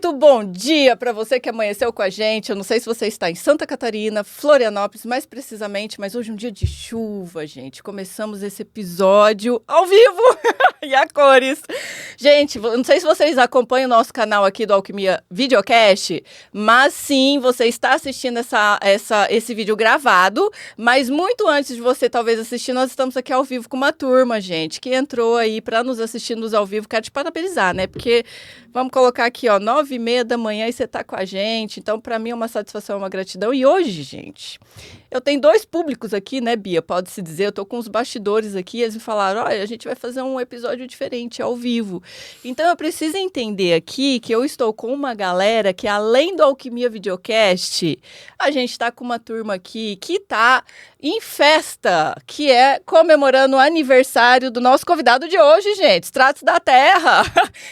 Muito bom dia para você que amanheceu com a gente. Eu não sei se você está em Santa Catarina, Florianópolis, mais precisamente, mas hoje é um dia de chuva, gente. Começamos esse episódio ao vivo e a cores. Gente, não sei se vocês acompanham o nosso canal aqui do Alquimia Videocast, mas sim, você está assistindo esse vídeo gravado, mas muito antes de você talvez assistir, nós estamos aqui ao vivo com uma turma, gente, que entrou aí para nos assistir nos ao vivo. Quero te parabenizar, né? Porque vamos colocar aqui, ó, 9h30 da manhã e você tá com a gente. Então, para mim é uma satisfação, uma gratidão. E hoje, gente, eu tenho dois públicos aqui, né, Bia? Pode-se dizer, eu tô com os bastidores aqui, eles me falaram, olha, a gente vai fazer um episódio diferente, ao vivo. Então, eu preciso entender aqui que eu estou com uma galera que, além do Alquimia Videocast, a gente tá com uma turma aqui que tá em festa, que é comemorando o aniversário do nosso convidado de hoje, gente, Extratos da Terra.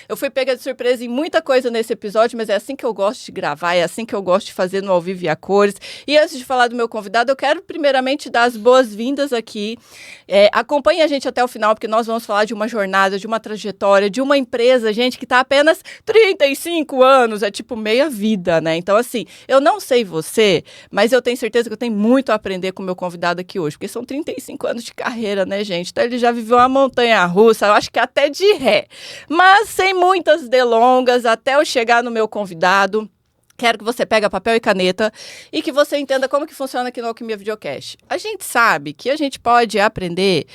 Eu fui pega de surpresa em muita coisa nesse episódio, mas é assim que eu gosto de gravar, é assim que eu gosto de fazer no Ao Vivo e a Cores. E antes de falar do meu convidado, eu quero primeiramente dar as boas-vindas aqui. Acompanhe a gente até o final, porque nós vamos falar de uma jornada, de uma trajetória, de uma empresa, gente, que está há apenas 35 anos, é tipo meia vida, né? Então, assim, eu não sei você, mas eu tenho certeza que eu tenho muito a aprender com o meu convidado aqui hoje, porque são 35 anos de carreira, né, gente? Então, ele já viveu uma montanha-russa, eu acho que até de ré. Mas, sem muitas delongas, até eu chegar no meu convidado, quero que você pegue papel e caneta e que você entenda como que funciona aqui no Alquimia Videocast. A gente sabe que a gente pode aprender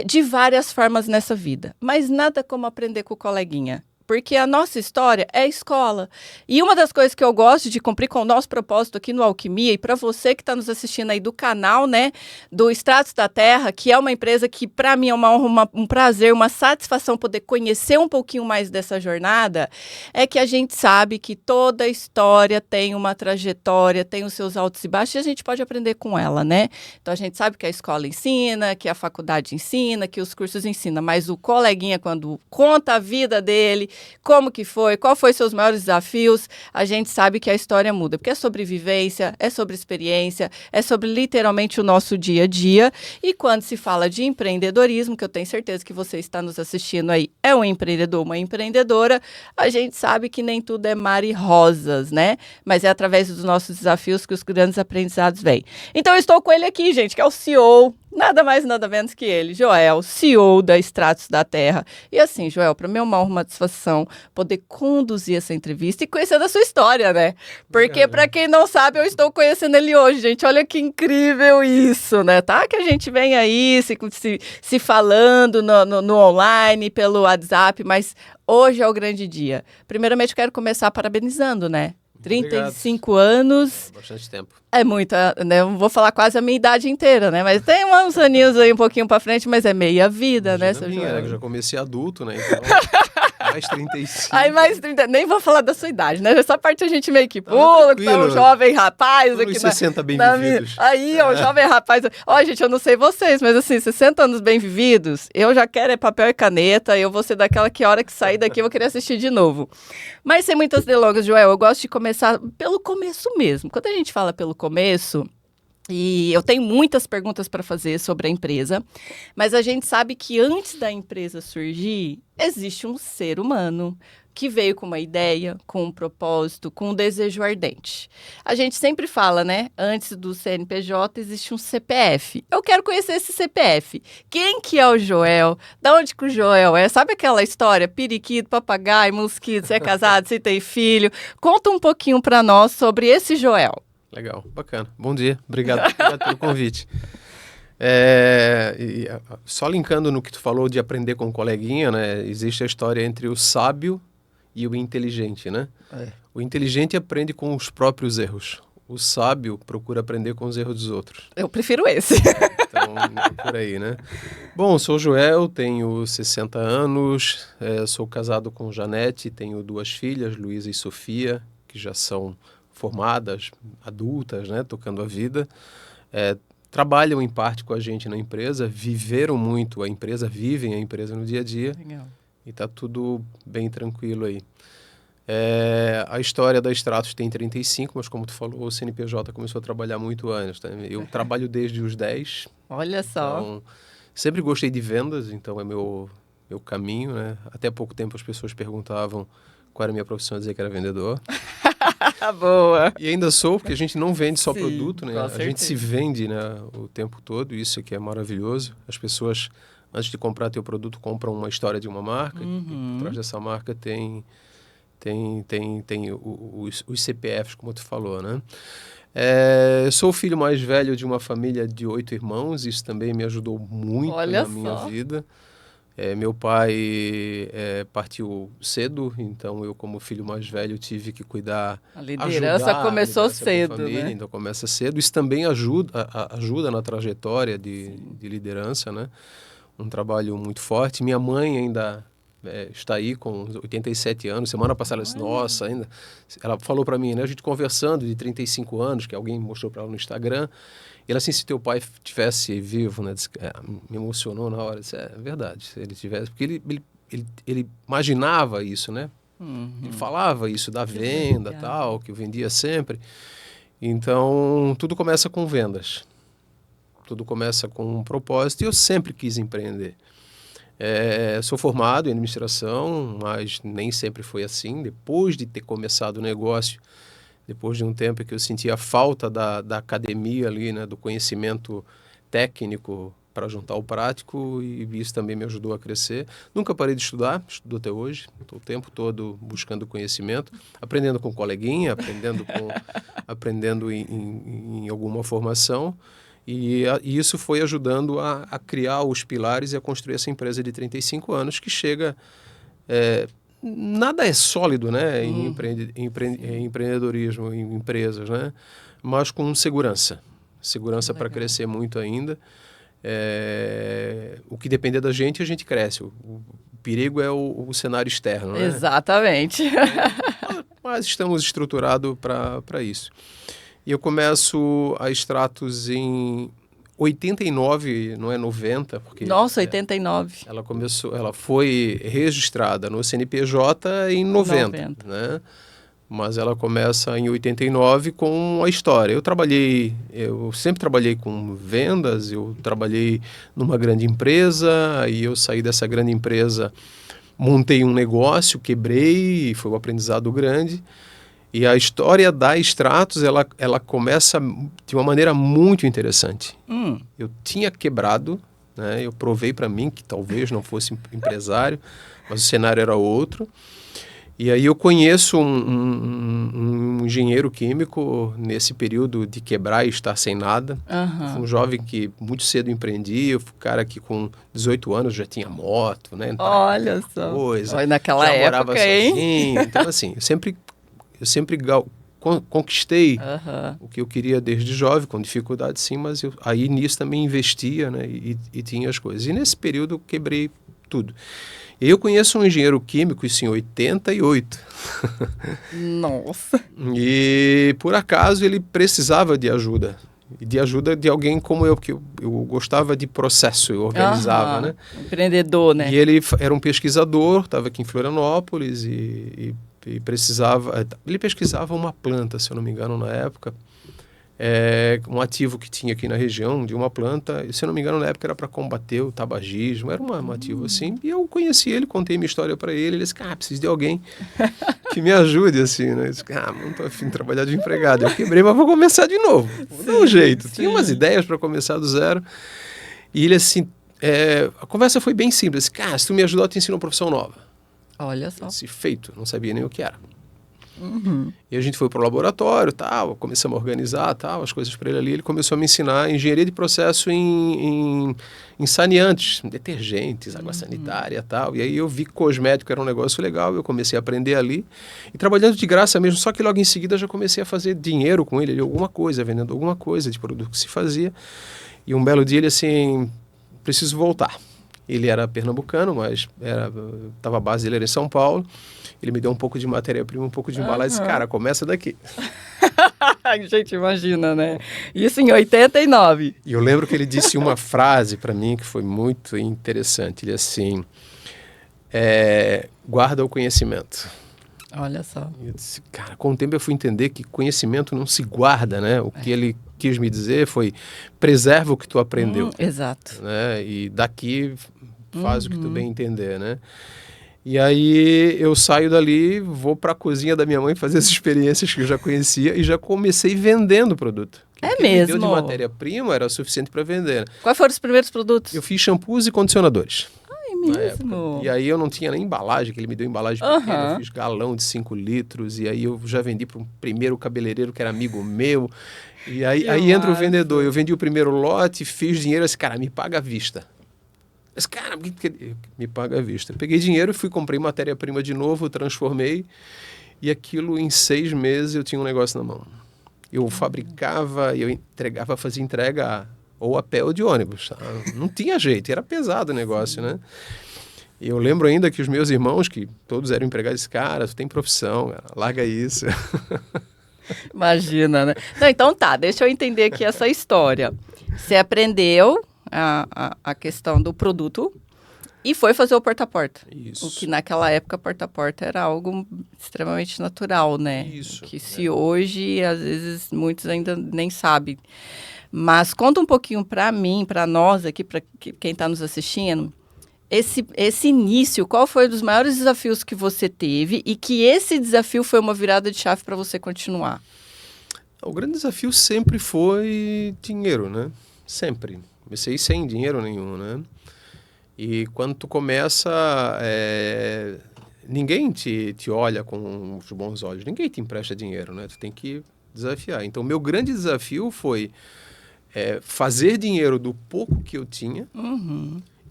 de várias formas nessa vida, mas nada como aprender com o coleguinha. Porque a nossa história é a escola. E uma das coisas que eu gosto de cumprir com o nosso propósito aqui no Alquimia, e para você que está nos assistindo aí do canal, né, do Extratos da Terra, que é uma empresa que para mim é uma honra, um prazer, uma satisfação poder conhecer um pouquinho mais dessa jornada, é que a gente sabe que toda história tem uma trajetória, tem os seus altos e baixos, e a gente pode aprender com ela, né? Então a gente sabe que a escola ensina, que a faculdade ensina, que os cursos ensinam, mas o coleguinha, quando conta a vida dele, como que foi, qual foi seus maiores desafios, a gente sabe que a história muda, porque é sobre vivência, é sobre experiência, é sobre literalmente o nosso dia a dia. E quando se fala de empreendedorismo, que eu tenho certeza que você está nos assistindo aí, é um empreendedor, uma empreendedora, a gente sabe que nem tudo é mar e rosas, né? Mas é através dos nossos desafios que os grandes aprendizados vêm. Então eu estou com ele aqui, gente, que é o CEO, nada mais, nada menos que ele, Joel, CEO da Extratos da Terra. E assim, Joel, para mim é uma honra, uma satisfação poder conduzir essa entrevista e conhecer da sua história, né? Porque, para quem não sabe, eu estou conhecendo ele hoje, gente. Olha que incrível isso, né? Tá? Que a gente vem aí se falando no online, pelo WhatsApp, mas hoje é o grande dia. Primeiramente, eu quero começar parabenizando, né? 35 anos. Bastante tempo. É muita, né? Eu vou falar quase a minha idade inteira, né? Mas tem uns aninhos aí um pouquinho pra frente, mas é meia vida, né, seu Joel? Eu já comecei adulto, né? Então, mais 35. Aí mais 30, nem vou falar da sua idade, né? Essa parte a gente meio que pula, que tá um jovem rapaz aqui. Uns 60 bem-vividos. Aí, ó, jovem rapaz. Ó, gente, eu não sei vocês, mas assim, 60 anos bem-vividos, eu já quero papel e caneta, eu vou ser daquela que a hora que sair daqui eu vou querer assistir de novo. Mas sem muitas delongas, Joel, eu gosto de começar pelo começo mesmo. Quando a gente fala pelo começo, e eu tenho muitas perguntas para fazer sobre a empresa, mas a gente sabe que antes da empresa surgir, existe um ser humano que veio com uma ideia, com um propósito, com um desejo ardente. A gente sempre fala, né? Antes do CNPJ existe um CPF. Eu quero conhecer esse CPF. Quem que é o Joel? Da onde que o Joel é? Sabe aquela história? Periquito, papagaio, mosquito, você é casado, você tem filho? Conta um pouquinho para nós sobre esse Joel. Legal, bacana. Bom dia, obrigado pelo convite. Só linkando no que tu falou de aprender com o coleguinha, né? Existe a história entre o sábio e o inteligente, né? O inteligente aprende com os próprios erros. O sábio procura aprender com os erros dos outros. Eu prefiro esse. Então, por aí, né? Bom, sou o Joel, tenho 60 anos, sou casado com Janete, tenho 2 filhas, Luísa e Sofia, que já são formadas, adultas, né, tocando a vida, trabalham em parte com a gente na empresa, viveram muito a empresa, vivem a empresa no dia a dia. Legal. E tá tudo bem tranquilo aí. A história da Extratos tem 35, mas como tu falou, o CNPJ começou a trabalhar muito antes. Tá? Eu trabalho desde os 10. Olha só. Então, sempre gostei de vendas, então é meu caminho, né? Até há pouco tempo as pessoas perguntavam qual era a minha profissão, dizer que era vendedor. Boa! E ainda sou, porque a gente não vende só Sim, produto, né? com A gente certeza. se vende, né, o tempo todo, isso que é maravilhoso. As pessoas, antes de comprar teu produto, compram uma história de uma marca. E por trás dessa marca tem os CPFs, como tu falou, né? Eu sou o filho mais velho de uma família de 8 irmãos, isso também me ajudou muito Olha na minha só. vida. Meu pai partiu cedo, então eu, como filho mais velho, tive que cuidar, A liderança ajudar a começou liderança da cedo, família, né? então começa cedo. Isso também ajuda na trajetória de liderança, né? Um trabalho muito forte. Minha mãe ainda está aí com 87 anos. Semana passada ela disse, nossa, ainda... Ela falou para mim, né? A gente conversando de 35 anos, que alguém mostrou para ela no Instagram. E ela assim, se teu pai tivesse vivo, né? Disse, me emocionou na hora. Disse, é verdade, se ele tivesse... Porque ele imaginava isso, né? Ele falava isso da venda, legal. tal, que eu vendia sempre. Então, tudo começa com vendas. Tudo começa com um propósito e eu sempre quis empreender. Sou formado em administração, mas nem sempre foi assim. Depois de ter começado o negócio, depois de um tempo que eu sentia a falta da academia ali, né, do conhecimento técnico para juntar o prático, e isso também me ajudou a crescer. Nunca parei de estudar, estudo até hoje. Estou o tempo todo buscando conhecimento, aprendendo com coleguinha, aprendendo em alguma formação. E isso foi ajudando a criar os pilares e a construir essa empresa de 35 anos que chega... nada é sólido, né, em empreendedorismo, em empresas, né, mas com segurança. Segurança para crescer muito ainda. O que depender da gente, a gente cresce. O perigo é o cenário externo, né? Exatamente. Mas estamos estruturados para isso. E eu começo a Stratos em 89, não é 90, porque Nossa, 89. ela foi registrada no CNPJ em 90, né? Mas ela começa em 89 com a história. Eu sempre trabalhei com vendas, eu trabalhei numa grande empresa, aí eu saí dessa grande empresa, montei um negócio, quebrei, foi um aprendizado grande. E a história da Stratos, ela começa de uma maneira muito interessante. Eu tinha quebrado, né? Eu provei para mim que talvez não fosse empresário, mas o cenário era outro. E aí eu conheço um engenheiro químico nesse período de quebrar e estar sem nada. Fui um jovem que muito cedo empreendia, fui um cara que com 18 anos já tinha moto, né? Olha só. Coisa, Olha, naquela já época, morava sozinho. Então, assim, eu sempre conquistei o que eu queria desde jovem, com dificuldade sim, mas aí nisso também investia, né, e tinha as coisas. E nesse período eu quebrei tudo. E eu conheço um engenheiro químico, isso em 88. Nossa. E por acaso ele precisava de ajuda. E de ajuda de alguém como eu, porque eu gostava de processo, eu organizava, né? Empreendedor, né? E ele era um pesquisador, estava aqui em Florianópolis e precisava... Ele pesquisava uma planta, se eu não me engano, na época. Um ativo que tinha aqui na região de uma planta, e se eu não me engano, na época era para combater o tabagismo, era um ativo assim. E eu conheci ele, contei minha história para ele, ele disse, preciso de alguém que me ajude, assim, né? Eu disse, não estou afim de trabalhar de empregado. Eu quebrei, mas vou começar de novo, vou dar um jeito. Sim. Tinha umas ideias para começar do zero. E ele assim, a conversa foi bem simples, se tu me ajudar, eu te ensino uma profissão nova. Olha só. Eu disse, feito, não sabia nem o que era. E a gente foi para o laboratório, tal, começamos a organizar tal, as coisas para ele ali. Ele começou a me ensinar engenharia de processo em saneantes, detergentes, água sanitária tal. E aí eu vi que cosmético era um negócio legal, eu comecei a aprender ali. E trabalhando de graça mesmo, só que logo em seguida já comecei a fazer dinheiro com ele, alguma coisa, vendendo alguma coisa de produto que se fazia. E um belo dia ele assim, preciso voltar. Ele era pernambucano, mas estava a base dele era em São Paulo. Ele me deu um pouco de matéria-prima, um pouco de embalagem. Disse, cara, começa daqui. Gente, imagina, né? Isso em 89. E eu lembro que ele disse uma frase para mim que foi muito interessante. Ele assim, guarda o conhecimento. Olha só. E eu disse, cara, com o tempo eu fui entender que conhecimento não se guarda, né? O que ele quis me dizer foi, preserva o que tu aprendeu. Exato. Né? E daqui faz o que tu bem entender, né? E aí eu saio dali, vou para a cozinha da minha mãe fazer as experiências que eu já conhecia e já comecei vendendo o produto. É O que mesmo? me deu de matéria-prima era suficiente para vender. Quais foram os primeiros produtos? Eu fiz shampoos e condicionadores. É mesmo? E aí eu não tinha nem embalagem, que ele me deu embalagem pequena, eu fiz galão de 5 litros, e aí eu já vendi para um primeiro cabeleireiro que era amigo meu. E aí entra o vendedor, eu vendi o primeiro lote, fiz dinheiro, assim, cara, me paga à vista. Mas, cara, me paga à vista. Peguei dinheiro, comprei matéria-prima de novo, transformei, e aquilo em 6 meses eu tinha um negócio na mão. Eu fabricava, eu entregava, fazia entrega ou a pé ou de ônibus. Tá? Não tinha jeito, era pesado o negócio, né? E eu lembro ainda que os meus irmãos, que todos eram empregados, cara, tu tem profissão, cara, larga isso. Imagina, né? Não, então tá, deixa eu entender aqui essa história. Você aprendeu a questão do produto e foi fazer o porta-a-porta. Isso. O que naquela época, porta-a-porta era algo extremamente natural, né? Isso. Que se hoje, às vezes, muitos ainda nem sabem. Mas conta um pouquinho para mim, para nós aqui, para quem está nos assistindo, esse início, qual foi um dos maiores desafios que você teve e que esse desafio foi uma virada de chave para você continuar? O grande desafio sempre foi dinheiro, né? Sempre. Comecei sem dinheiro nenhum, né? E quando tu começa, ninguém te olha com os bons olhos, ninguém te empresta dinheiro, né? Tu tem que desafiar. Então, meu grande desafio foi fazer dinheiro do pouco que eu tinha,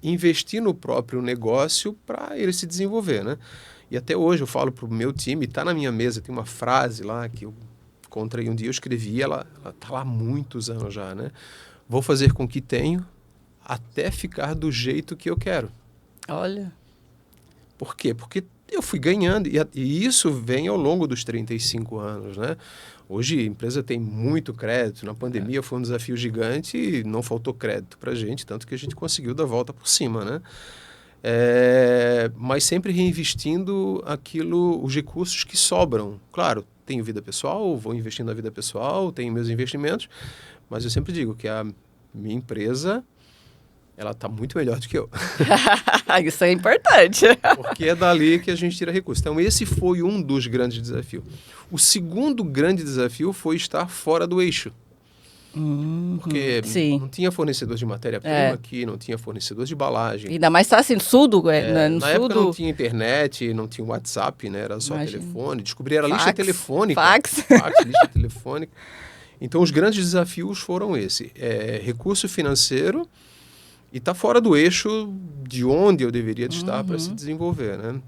investir no próprio negócio para ele se desenvolver, né? E até hoje eu falo para o meu time, está na minha mesa, tem uma frase lá que eu encontrei um dia, eu escrevi, ela está lá há muitos anos já, né? Vou fazer com que tenho até ficar do jeito que eu quero. Olha. Por quê? Porque eu fui ganhando, e isso vem ao longo dos 35 anos, né? Hoje a empresa tem muito crédito, na pandemia foi um desafio gigante e não faltou crédito para a gente, tanto que a gente conseguiu dar a volta por cima, né? Mas sempre reinvestindo os recursos que sobram. Claro, tenho vida pessoal, vou investindo na vida pessoal, tenho meus investimentos, mas eu sempre digo que a minha empresa, ela está muito melhor do que eu. Isso é importante. Porque é dali que a gente tira recursos. Então, esse foi um dos grandes desafios. O segundo grande desafio foi estar fora do eixo. Porque não tinha fornecedor de matéria-prima aqui, não tinha fornecedor de embalagem. Ainda mais está assim, sudo, né? Na época não tinha internet, não tinha WhatsApp, né? Era só telefone. Descobri, era lista telefônica. Fax, lista telefônica. Então, os grandes desafios foram esse. Recurso financeiro e estar fora do eixo de onde eu deveria estar para se desenvolver, né?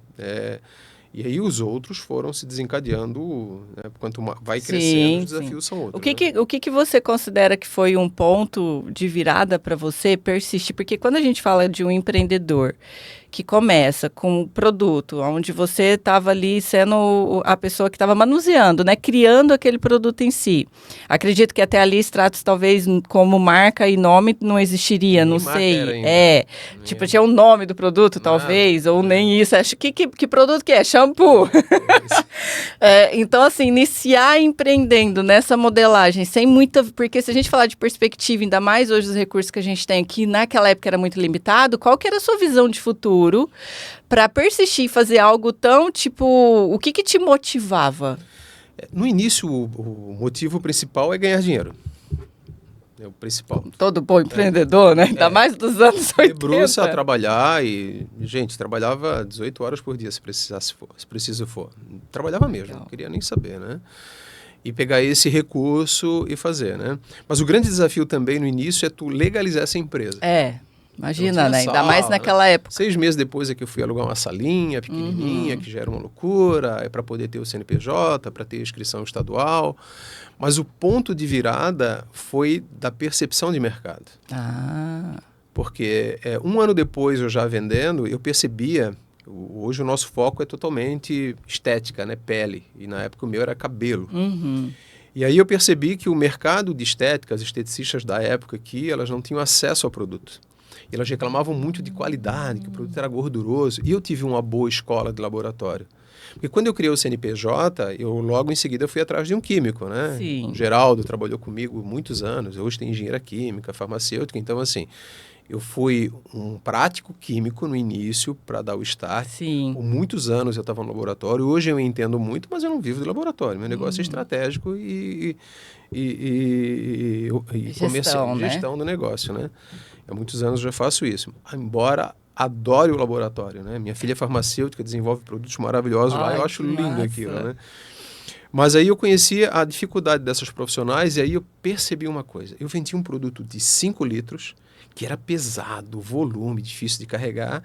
E aí os outros foram se desencadeando, né? Quanto vai crescendo, os desafios são outros. O que você considera que foi um ponto de virada para você persistir? Porque quando a gente fala de um empreendedor que começa com um produto, onde você estava ali sendo a pessoa que estava manuseando, né? Criando aquele produto em si. Acredito que até ali Stratos talvez como marca e nome não existiria, nem não sei. Tipo, tinha o nome do produto, talvez, ou nem isso. Acho que produto que é? Shampoo. Então, assim, iniciar empreendendo nessa modelagem, sem muita... Porque se a gente falar de perspectiva, ainda mais hoje os recursos que a gente tem aqui, naquela época era muito limitado, qual que era a sua visão de futuro para persistir e fazer algo tão, tipo... O que te motivava? No início, o motivo principal é ganhar dinheiro. É o principal. Todo bom empreendedor, né? Ainda mais dos anos 80. Debruça a trabalhar e... Gente, trabalhava 18 horas por dia, se preciso for. Trabalhava mesmo, não queria nem saber, né? E pegar esse recurso e fazer, né? Mas o grande desafio também no início é tu legalizar essa empresa. Imagina, né? Ainda mais naquela época. 6 meses depois é que eu fui alugar uma salinha pequenininha, que já era uma loucura, para poder ter o CNPJ, para ter a inscrição estadual. Mas o ponto de virada foi da percepção de mercado. Porque 1 ano depois, eu já vendendo, eu percebia... Hoje o nosso foco é totalmente estética, né? Pele. E na época o meu era cabelo. E aí eu percebi que o mercado de estética, as esteticistas da época aqui, elas não tinham acesso ao produto. Elas reclamavam muito de qualidade, que o produto era gorduroso. E eu tive uma boa escola de laboratório. Porque quando eu criei o CNPJ, eu logo em seguida fui atrás de um químico, né? Sim. O Geraldo trabalhou comigo muitos anos. Hoje tem engenheira química, farmacêutica. Então, assim, Eu fui um prático químico no início para dar o start. Sim. Por muitos anos eu estava no laboratório. Hoje eu entendo muito, mas eu não vivo do laboratório. Meu negócio é estratégico e Gestão, né? gestão do negócio, né? Há muitos anos eu já faço isso. Embora adore o laboratório, né? Minha filha é farmacêutica, desenvolve produtos maravilhosos lá. Eu acho lindo massa. aquilo, né? Mas aí eu conheci a dificuldade dessas profissionais e aí eu percebi uma coisa. Eu vendia um produto de 5 litros, que era pesado, volume, difícil de carregar,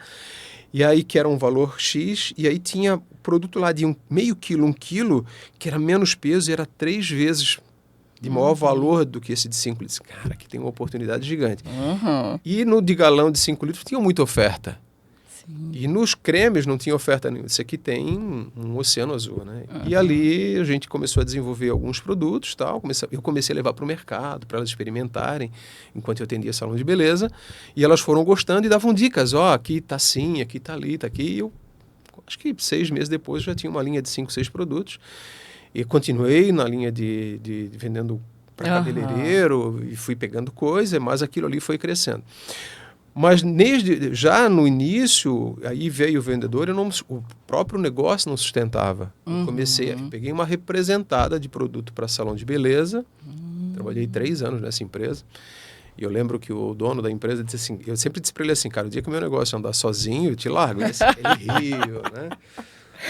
e aí que era um valor X, e aí tinha produto lá de meio quilo, 1 quilo, que era menos peso e era 3 vezes de maior valor do que esse de 5 litros. Cara, aqui tem uma oportunidade gigante. E no de galão de 5 litros tinha muita oferta. E nos cremes não tinha oferta nenhuma. Isso aqui tem um oceano azul, né? E ali a gente começou a desenvolver alguns produtos, tal. Eu comecei a levar para o mercado, para elas experimentarem, enquanto eu atendia salão de beleza. E elas foram gostando e davam dicas. Aqui tá assim, aqui tá ali, tá aqui. E eu, acho que 6 meses depois, já tinha uma linha de 5, 6 produtos. E continuei na linha de vendendo para cabeleireiro e fui pegando coisa, mas aquilo ali foi crescendo. Mas já no início, aí veio o vendedor, o próprio negócio não sustentava. Eu peguei uma representada de produto para salão de beleza, trabalhei 3 anos nessa empresa, e eu lembro que o dono da empresa disse assim, eu sempre disse para ele assim, cara, o dia que o meu negócio andar sozinho, eu te largo. Ele riu, né?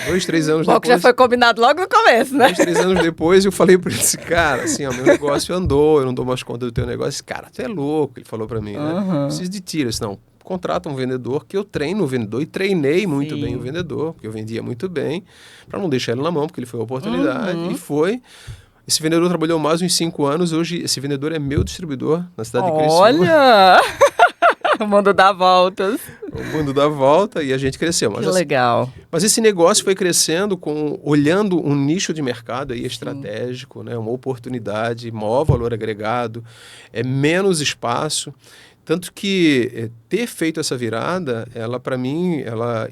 2, 3 anos depois... que já foi combinado logo no começo, né? 2, 3 anos depois eu falei para ele assim, cara, assim, meu negócio andou, eu não dou mais conta do teu negócio. Cara, tu é louco, ele falou para mim, né? Preciso de tiro. Eu disse, não, contrata um vendedor, que eu treino o vendedor e treinei muito bem o vendedor, porque eu vendia muito bem, para não deixar ele na mão, porque ele foi uma oportunidade e foi... Esse vendedor trabalhou mais uns 5 anos, hoje esse vendedor é meu distribuidor na cidade de Criciúma. Olha! O mundo dá voltas. O mundo dá volta e a gente cresceu. Que legal. Mas esse negócio foi crescendo olhando um nicho de mercado aí estratégico, né? Uma oportunidade, maior valor agregado, menos espaço. Tanto que ter feito essa virada, ela para mim,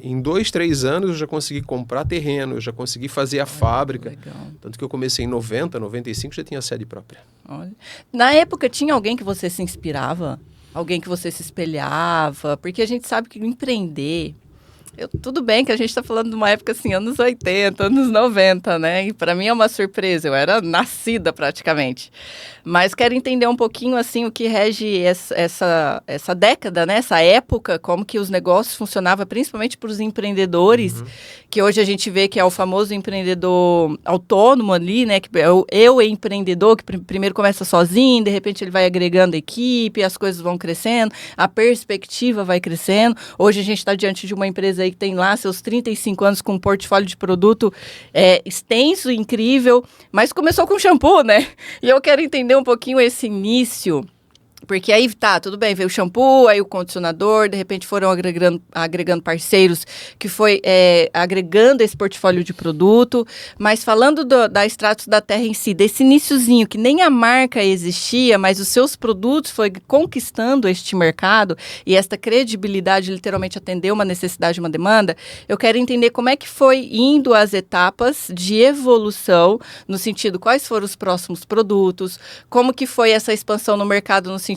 em 2, 3 anos eu já consegui comprar terreno, eu já consegui fazer a fábrica. Legal. Tanto que eu comecei em 90, 95, já tinha sede própria. Olha. Na época tinha alguém que você se inspirava? Alguém que você se espelhava? Porque a gente sabe que empreender... tudo bem que a gente está falando de uma época assim, anos 80, anos 90, né? E para mim é uma surpresa, eu era nascida praticamente. Mas quero entender um pouquinho assim o que rege essa década, né? Essa época, como que os negócios funcionavam, principalmente para os empreendedores, que hoje a gente vê que é o famoso empreendedor autônomo ali, né? Que é o eu empreendedor, que primeiro começa sozinho, de repente ele vai agregando equipe, as coisas vão crescendo, a perspectiva vai crescendo. Hoje a gente está diante de uma empresa aí que tem lá seus 35 anos com um portfólio de produto extenso, incrível, mas começou com shampoo, né? E eu quero entender um pouquinho esse início, porque aí tudo bem, veio o shampoo, aí o condicionador, de repente foram agregando parceiros que foi agregando esse portfólio de produto, mas falando da Extratos da Terra em si, desse iniciozinho que nem a marca existia, mas os seus produtos foi conquistando este mercado e esta credibilidade literalmente atendeu uma necessidade, uma demanda, eu quero entender como é que foi indo as etapas de evolução, no sentido, quais foram os próximos produtos, como que foi essa expansão no mercado, no sentido,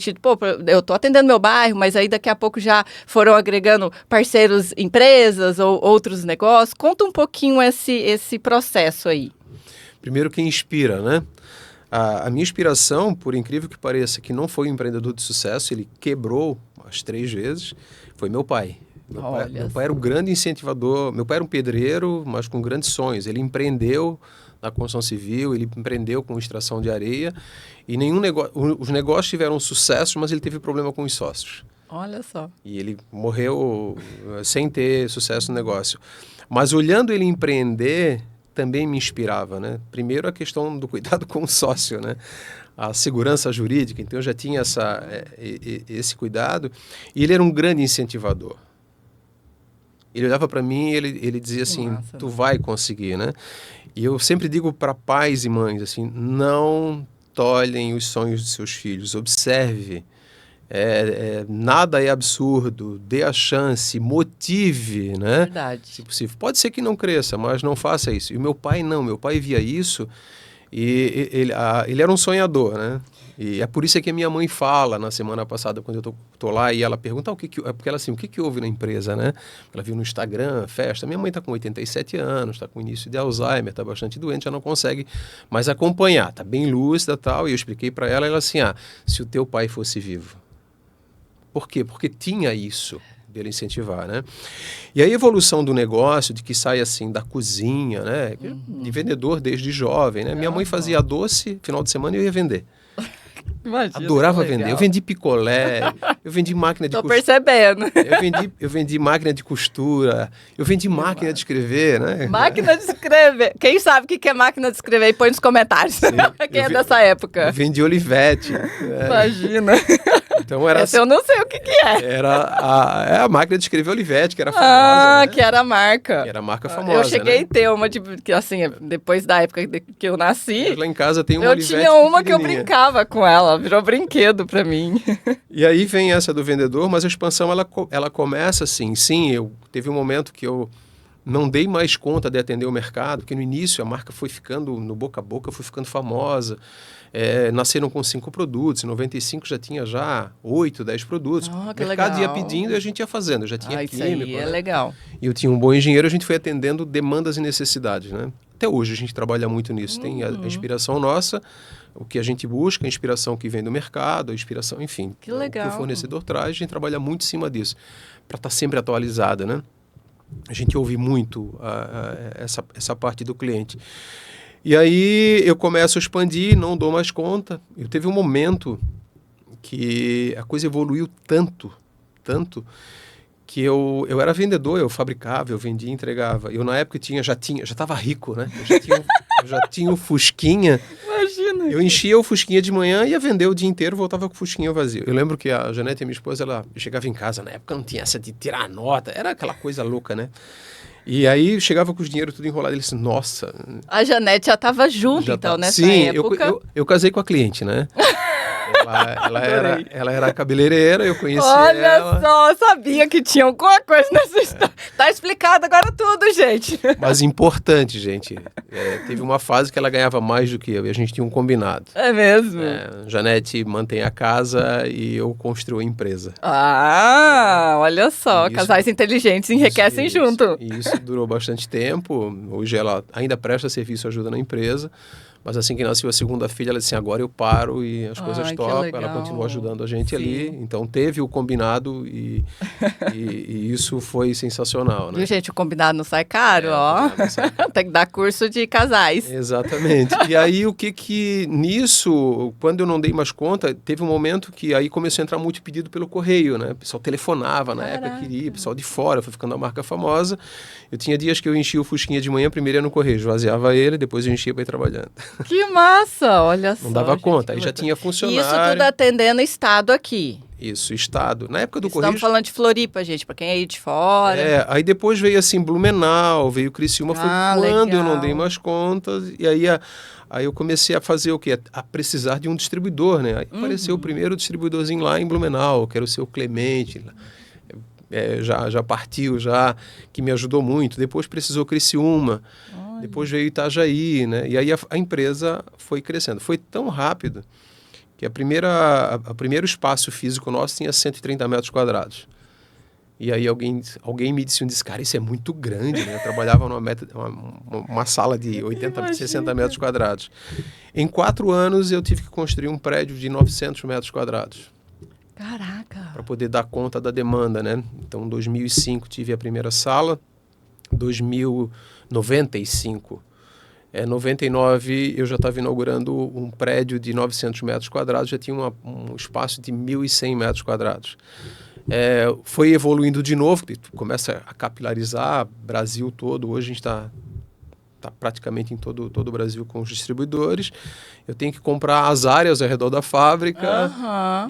eu estou atendendo meu bairro, mas aí daqui a pouco já foram agregando parceiros, empresas ou outros negócios. Conta um pouquinho esse processo aí. Primeiro, quem inspira, né? A minha inspiração, por incrível que pareça, que não foi um empreendedor de sucesso, ele quebrou umas 3 vezes, foi meu pai. Meu pai era um grande incentivador, meu pai era um pedreiro, mas com grandes sonhos. Ele empreendeu na construção civil, ele empreendeu com extração de areia e os negócios tiveram sucesso, mas ele teve problema com os sócios. Olha só. E ele morreu sem ter sucesso no negócio. Mas olhando ele empreender, também me inspirava, né? Primeiro a questão do cuidado com o sócio, né? A segurança jurídica, então eu já tinha esse cuidado. E ele era um grande incentivador. Ele olhava para mim e ele dizia assim, massa, tu vai conseguir, né? E eu sempre digo para pais e mães, assim, não tolhem os sonhos dos seus filhos, observe, nada é absurdo, dê a chance, motive, né? Verdade. Se possível. Pode ser que não cresça, mas não faça isso. E o meu pai não, meu pai via isso e ele era um sonhador, né? E é por isso que a minha mãe fala na semana passada, quando eu tô lá, e ela pergunta porque ela assim, o que houve na empresa, né? Ela viu no Instagram, festa. Minha mãe está com 87 anos, está com início de Alzheimer, está bastante doente, já não consegue mais acompanhar, está bem lúcida e tal. E eu expliquei para ela assim, se o teu pai fosse vivo. Por quê? Porque tinha isso dele incentivar, né? E a evolução do negócio, de que sai assim da cozinha, né? De vendedor desde jovem, né? Minha mãe fazia doce, final de semana eu ia vender. Imagina, adorava vender. Eu vendi picolé, eu vendi máquina de costura. Tô percebendo. Eu vendi máquina de costura, eu vendi máquina de escrever, né? Máquina de escrever. Quem sabe o que é máquina de escrever? Põe nos comentários. Quem é dessa época? Eu vendi Olivetti. Imagina. Então era eu não sei o que é. Era a máquina de escrever Olivetti, que era famosa. Né? Que era a marca. Que era a marca famosa. Eu cheguei né? a ter uma, que assim, depois da época que eu nasci. Mas lá em casa tem uma Olivetti. Eu tinha uma que eu brincava com ela, virou brinquedo pra mim. E aí vem essa do vendedor, mas a expansão ela começa assim. Sim, teve um momento que eu não dei mais conta de atender o mercado, porque no início a marca foi ficando no boca a boca, foi ficando famosa. Nasceram com 5 produtos, em 95 já tinha 8, 10 produtos. O mercado ia pedindo e a gente ia fazendo, eu já tinha químico. Isso aí é legal. E eu tinha um bom engenheiro, a gente foi atendendo demandas e necessidades, né? Até hoje a gente trabalha muito nisso, tem a inspiração nossa, o que a gente busca, a inspiração que vem do mercado, a inspiração, enfim. Que legal. O que o fornecedor traz, a gente trabalha muito em cima disso, para estar sempre atualizada, né? A gente ouve muito essa parte do cliente. E aí eu começo a expandir, não dou mais conta. Eu teve um momento que a coisa evoluiu tanto, que eu era vendedor, eu fabricava, eu vendia, entregava. Eu na época já estava rico, né? Eu já tinha o Fusquinha. Imagina. Eu enchia o Fusquinha de manhã, ia vender o dia inteiro, voltava com o Fusquinha vazio. Eu lembro que a Janete, minha esposa, ela chegava em casa, na época não tinha essa de tirar nota, era aquela coisa louca, né? E aí chegava com os dinheiros tudo enrolado, ele disse, nossa... A Janete já estava junto, então, nessa época? Sim, eu casei com a cliente, né? Ela era cabeleireira, eu conheci ela. Olha só, eu sabia que tinha alguma coisa nessa história. Tá explicado agora tudo, gente. Mas importante, gente. Teve uma fase que ela ganhava mais do que eu e a gente tinha um combinado. É mesmo? Janete mantém a casa e eu construo a empresa. Olha só, casais inteligentes enriquecem junto. E isso durou bastante tempo. Hoje ela ainda presta serviço e ajuda na empresa. Mas assim que nasceu a segunda filha, ela disse assim, agora eu paro e as coisas topam. Ela continuou ajudando a gente ali. Então teve o combinado e isso foi sensacional, né? Viu, gente? O combinado não sai caro, ó. Tem que dar curso de casais. Exatamente. E aí nisso, quando eu não dei mais conta, teve um momento que aí começou a entrar muito pedido pelo correio, né? O pessoal telefonava na época, queria, o pessoal de fora, foi ficando a marca famosa. Eu tinha dias que eu enchia o Fusquinha de manhã, primeiro ia no correio, esvaziava ele, depois eu enchia para ir trabalhando. Que massa, olha só. Não dava conta, aí já tinha funcionário. Isso tudo atendendo estado aqui. Isso, estado. Na época do correio... Estamos falando de Floripa, gente, para quem é aí de fora. Aí depois veio assim Blumenau, veio Criciúma, foi quando legal. eu não dei mais contas. E aí eu comecei a fazer o quê? A precisar de um distribuidor, né? Aí apareceu o primeiro distribuidorzinho lá em Blumenau, que era o seu Clemente. Já partiu, que me ajudou muito. Depois precisou Criciúma. Depois veio Itajaí, né? E aí a empresa foi crescendo. Foi tão rápido que o primeiro espaço físico nosso tinha 130 metros quadrados. E aí alguém me disse, cara, isso é muito grande, né? Eu trabalhava numa sala de 80, 60 metros quadrados. Em 4 anos eu tive que construir um prédio de 900 metros quadrados. Caraca! Para poder dar conta da demanda, né? Então, em 2005 tive a primeira sala, 95. 99 eu já estava inaugurando um prédio de 900 metros quadrados, já tinha um espaço de 1.100 metros quadrados. Foi evoluindo de novo, começa a capilarizar Brasil todo, hoje a gente está praticamente em todo o Brasil com os distribuidores. Eu tenho que comprar as áreas ao redor da fábrica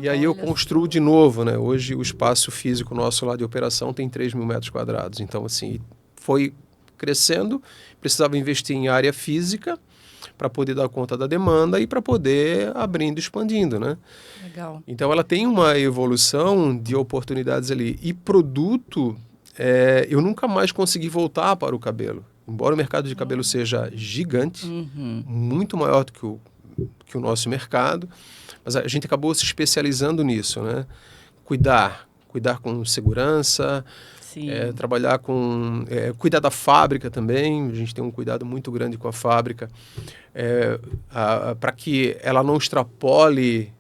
e aí eu construo de novo, né? Hoje o espaço físico nosso lá de operação tem 3.000 metros quadrados. Então, assim, foi crescendo, precisava investir em área física para poder dar conta da demanda e para poder abrindo e expandindo, né? Legal. Então, ela tem uma evolução de oportunidades ali. E produto, eu nunca mais consegui voltar para o cabelo. Embora o mercado de cabelo seja gigante, muito maior do que que o nosso mercado, mas a gente acabou se especializando nisso, né? Cuidar com segurança, trabalhar com... cuidar da fábrica também, a gente tem um cuidado muito grande com a fábrica, para que ela não extrapole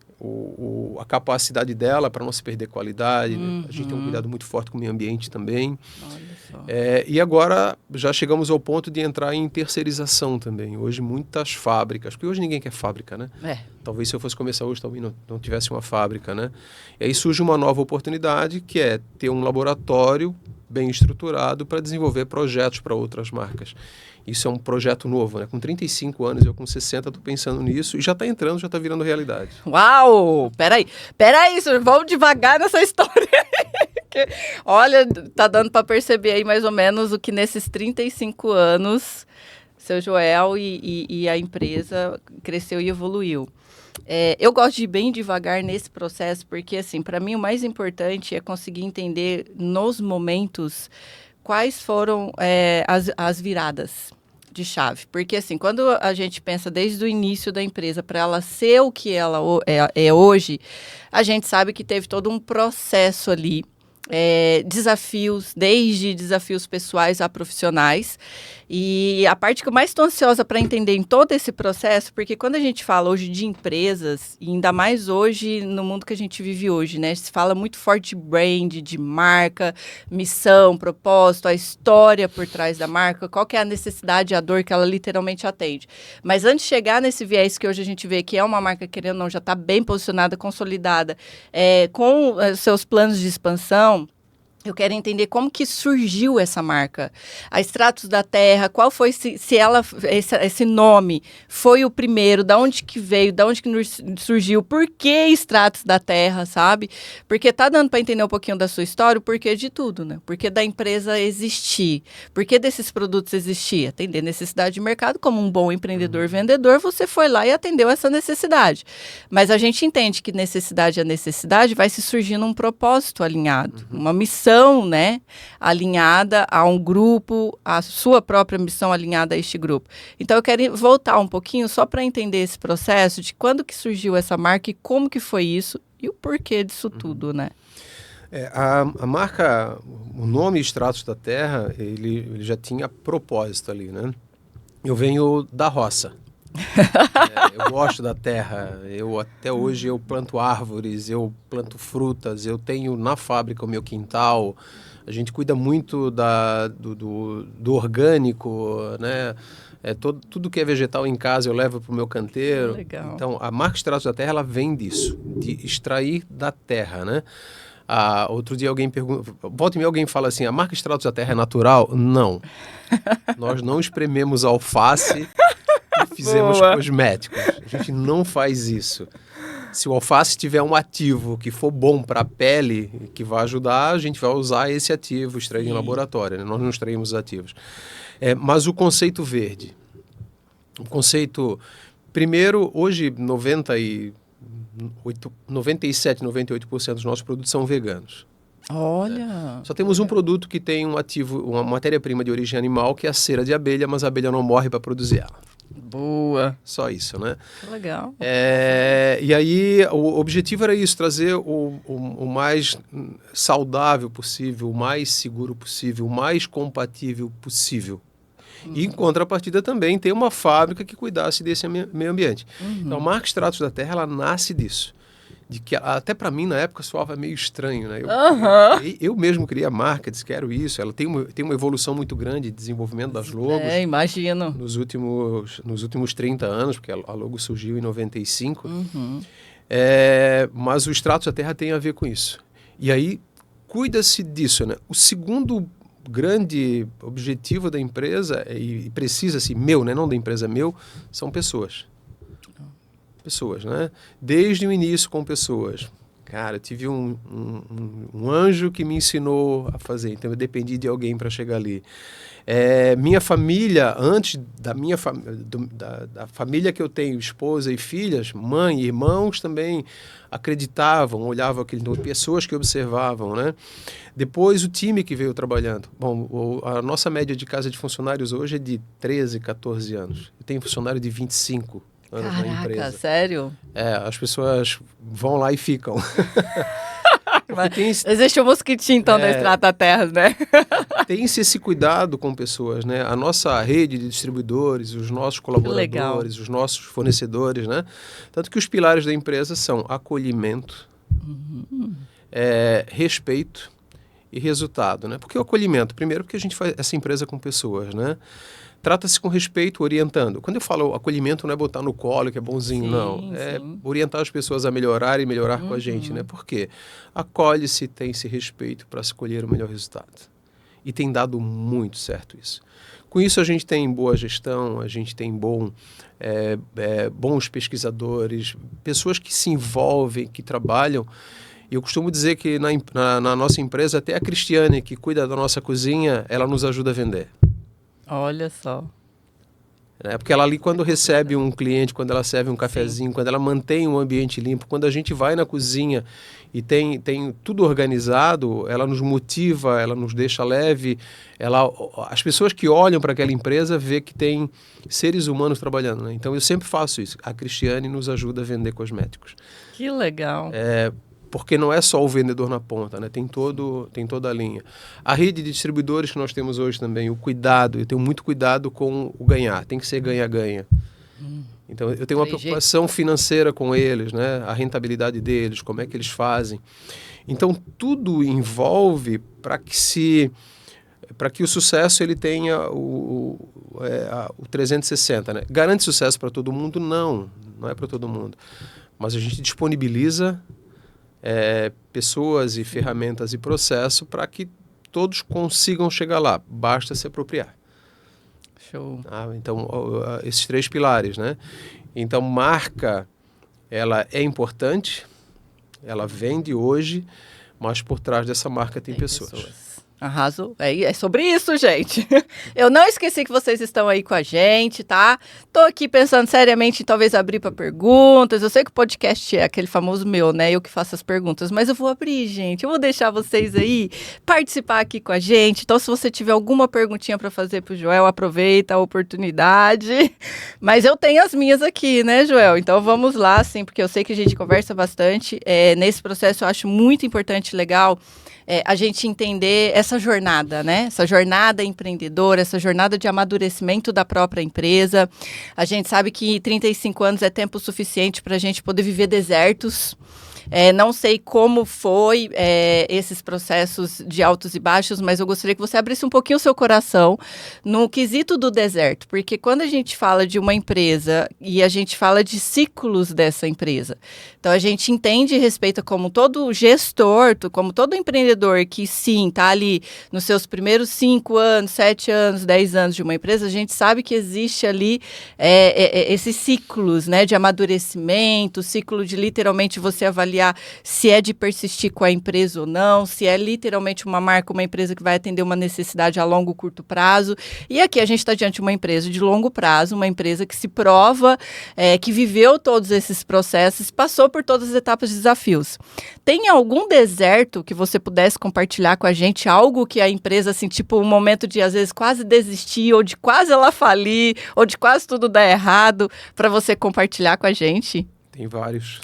a capacidade dela para não se perder qualidade. A gente tem um cuidado muito forte com o meio ambiente também. Olha só. E agora já chegamos ao ponto de entrar em terceirização também. Hoje muitas fábricas, porque hoje ninguém quer fábrica, né? Talvez se eu fosse começar hoje, talvez não tivesse uma fábrica, né? E aí surge uma nova oportunidade, que é ter um laboratório bem estruturado para desenvolver projetos para outras marcas. Isso é um projeto novo, né? Com 35 anos, eu com 60 estou pensando nisso e já está entrando, já está virando realidade. Uau! Peraí, senhor, vamos devagar nessa história. Olha, tá dando para perceber aí mais ou menos o que nesses 35 anos seu Joel e a empresa cresceu e evoluiu. Eu gosto de ir bem devagar nesse processo, porque, assim, para mim o mais importante é conseguir entender nos momentos quais foram as viradas de chave. Porque, assim, quando a gente pensa desde o início da empresa para ela ser o que ela é hoje, a gente sabe que teve todo um processo ali, desafios, desde desafios pessoais a profissionais. E a parte que eu mais estou ansiosa para entender em todo esse processo, porque quando a gente fala hoje de empresas, e ainda mais hoje no mundo que a gente vive hoje, né? Se fala muito forte de brand, de marca, missão, propósito, a história por trás da marca, qual que é a necessidade, a dor que ela literalmente atende. Mas antes de chegar nesse viés que hoje a gente vê que é uma marca, querendo ou não, já está bem posicionada, consolidada, com seus planos de expansão, eu quero entender como que surgiu essa marca. A Extratos da Terra, qual foi, se esse nome foi o primeiro, da onde que veio, da onde que surgiu, por que Extratos da Terra, sabe? Porque tá dando para entender um pouquinho da sua história, o porquê de tudo, né? Porquê da empresa existir, porquê desses produtos existir, atender necessidade de mercado, como um bom empreendedor, vendedor, você foi lá e atendeu essa necessidade. Mas a gente entende que necessidade é necessidade, vai se surgindo um propósito alinhado, uma missão, né, alinhada a um grupo, a sua própria missão alinhada a este grupo. Então eu quero voltar um pouquinho só para entender esse processo de quando que surgiu essa marca e como que foi isso e o porquê disso tudo, né? A marca, o nome Extratos da Terra, ele já tinha propósito ali, né? Eu venho da roça. Eu gosto da terra, até hoje eu planto árvores, eu planto frutas, eu tenho na fábrica o meu quintal, a gente cuida muito do orgânico, né? Tudo que é vegetal em casa eu levo para o meu canteiro. Legal. Então a marca Extratos da Terra, ela vem disso, de extrair da terra, né? Outro dia alguém pergunta, volta e meia alguém fala assim, a marca Extratos da Terra é natural? Não. Nós não esprememos alface e fizemos cosméticos. A gente não faz isso. Se o alface tiver um ativo que for bom para a pele, que vai ajudar, a gente vai usar esse ativo, extrair em laboratório, né? Nós não extraímos os ativos. Mas o conceito verde. O conceito... Primeiro, hoje, 97, 98% dos nossos produtos são veganos. Olha! Só temos um produto que tem um ativo, uma matéria-prima de origem animal, que é a cera de abelha, mas a abelha não morre para produzir ela. Boa! Só isso, né? Legal. E aí, o objetivo era isso, trazer o mais saudável possível, o mais seguro possível, o mais compatível possível. E, em contrapartida, também ter uma fábrica que cuidasse desse meio ambiente. Então, a marca Extratos da Terra, ela nasce disso. De que até para mim na época soava meio estranho, né? Eu mesmo criei a marca, disse quero isso. Ela tem uma evolução muito grande de desenvolvimento das logos. Imagino. Nos últimos 30 anos, porque a logo surgiu em 95. Mas o Extratos da Terra tem a ver com isso. E aí cuida-se disso, né? O segundo grande objetivo da empresa, e precisa-se meu, né? Não da empresa, meu, são pessoas. Pessoas, né? Desde o início com pessoas. Cara, eu tive um anjo que me ensinou a fazer, então eu dependi de alguém para chegar ali. Minha família, antes da família que eu tenho, esposa e filhas, mãe e irmãos também acreditavam, olhavam pessoas que observavam, né? Depois o time que veio trabalhando. Bom, a nossa média de casa de funcionários hoje é de 13, 14 anos. Eu tenho funcionário de 25 anos. anos na empresa. Caraca, sério? As pessoas vão lá e ficam. Existe um mosquitinho, então, da Estrada Terra, né? Tem-se esse cuidado com pessoas, né? A nossa rede de distribuidores, os nossos colaboradores, os nossos fornecedores, né? Tanto que os pilares da empresa são acolhimento, respeito e resultado, né? Por que o acolhimento? Primeiro, porque a gente faz essa empresa com pessoas, né? Trata-se com respeito, orientando. Quando eu falo acolhimento, não é botar no colo, que é bonzinho, sim, não. É sim. orientar as pessoas a melhorar e melhorar com a gente, né? Por quê? Acolhe-se, tem-se respeito para se colher o melhor resultado. E tem dado muito certo isso. Com isso, a gente tem boa gestão, a gente tem bons pesquisadores, pessoas que se envolvem, que trabalham. E eu costumo dizer que na nossa empresa, até a Cristiane, que cuida da nossa cozinha, ela nos ajuda a vender. Olha só. Porque ela ali, quando recebe um cliente, quando ela serve um cafezinho, quando ela mantém um ambiente limpo, quando a gente vai na cozinha e tem tudo organizado, ela nos motiva, ela nos deixa leve. As pessoas que olham para aquela empresa vê que tem seres humanos trabalhando, né? Então eu sempre faço isso. A Cristiane nos ajuda a vender cosméticos. Que legal. Porque não é só o vendedor na ponta, né? Tem toda a linha. A rede de distribuidores que nós temos hoje também, o cuidado, eu tenho muito cuidado com o ganhar, tem que ser ganha-ganha. Então eu tenho uma preocupação financeira com eles, né? A rentabilidade deles, como é que eles fazem. Então tudo envolve para que o sucesso ele tenha o 360, né? Garante sucesso para todo mundo? Não é para todo mundo. Mas a gente disponibiliza pessoas e ferramentas e processo para que todos consigam chegar lá. Basta se apropriar. Show. Então, esses 3 pilares, né? Então, marca, ela é importante, ela vende hoje, mas por trás dessa marca tem pessoas. Arrasou. É sobre isso, gente. Eu não esqueci que vocês estão aí com a gente, tá? Tô aqui pensando seriamente em talvez abrir para perguntas. Eu sei que o podcast é aquele famoso meu, né? Eu que faço as perguntas, mas eu vou abrir, gente. Eu vou deixar vocês aí participar aqui com a gente. Então, se você tiver alguma perguntinha para fazer pro Joel, aproveita a oportunidade. Mas eu tenho as minhas aqui, né, Joel? Então, vamos lá, sim, porque eu sei que a gente conversa bastante. Nesse processo, eu acho muito importante e legal a gente entender essa jornada, né? Essa jornada empreendedora, essa jornada de amadurecimento da própria empresa. A gente sabe que 35 anos é tempo suficiente para a gente poder viver desertos. Não sei como foi esses processos de altos e baixos, mas eu gostaria que você abrisse um pouquinho o seu coração no quesito do deserto, porque quando a gente fala de uma empresa e a gente fala de ciclos dessa empresa, então a gente entende e respeita como todo gestor, como todo empreendedor que sim, está ali nos seus primeiros 5 anos, 7 anos, 10 anos de uma empresa, a gente sabe que existe ali esses ciclos, né, de amadurecimento, ciclo de literalmente você avaliar se é de persistir com a empresa ou não, se é literalmente uma marca, uma empresa que vai atender uma necessidade a longo, curto prazo. E aqui a gente está diante de uma empresa de longo prazo, uma empresa que se prova, que viveu todos esses processos, passou por todas as etapas de desafios. Tem algum deserto que você pudesse compartilhar com a gente, algo que a empresa, assim, tipo um momento de, às vezes, quase desistir, ou de quase ela falir, ou de quase tudo dar errado, para você compartilhar com a gente? Tem vários.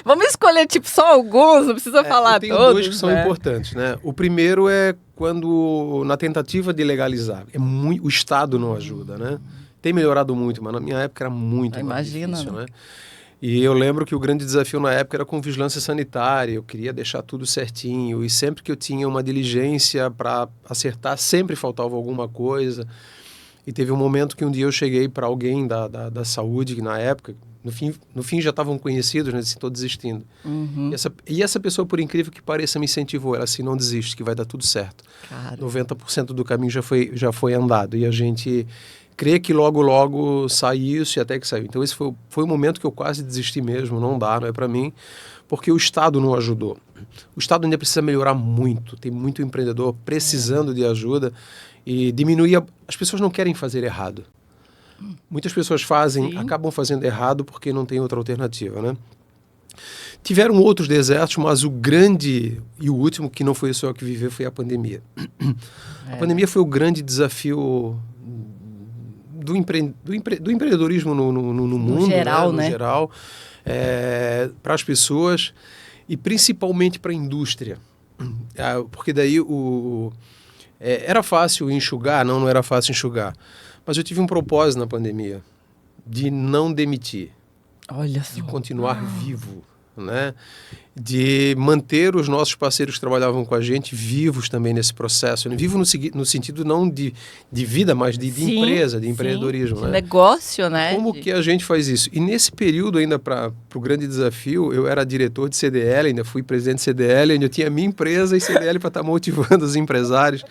Vamos escolher, tipo, só alguns, não precisa falar todos. Tem 2 que são importantes, né? O primeiro é quando, na tentativa de legalizar, o Estado não ajuda, né? Tem melhorado muito, mas na minha época era muito mais difícil, né? E eu lembro que o grande desafio na época era com vigilância sanitária, eu queria deixar tudo certinho, e sempre que eu tinha uma diligência para acertar, sempre faltava alguma coisa. E teve um momento que um dia eu cheguei para alguém da saúde, que na época... No fim já estavam conhecidos, né? Estou desistindo. E essa pessoa, por incrível que pareça, me incentivou. Ela assim, não desiste, que vai dar tudo certo. Cara. 90% do caminho já foi andado. E a gente crê que logo sai isso e até que saiu. Então esse foi o momento que eu quase desisti mesmo. Não é para mim, porque o Estado não ajudou. O Estado ainda precisa melhorar muito. Tem muito empreendedor precisando de ajuda e diminuir... As pessoas não querem fazer errado. Muitas pessoas acabam fazendo errado porque não tem outra alternativa, né? Tiveram outros desertos, mas o grande e o último, que não foi só o que viveu, foi a pandemia. A pandemia foi o grande desafio do empreendedorismo no mundo, geral, né? No geral, para as pessoas e principalmente para a indústria. Porque daí era fácil enxugar? Não era fácil enxugar. Mas eu tive um propósito na pandemia de não demitir. Olha só. De continuar vivo, né? De manter os nossos parceiros que trabalhavam com a gente vivos também nesse processo. Vivo no sentido não de vida, mas de empresa, de empreendedorismo. De né? negócio, né? Como que a gente faz isso? E nesse período ainda para o grande desafio, eu era diretor de CDL, ainda fui presidente de CDL, ainda eu tinha minha empresa e CDL para estar motivando os empresários.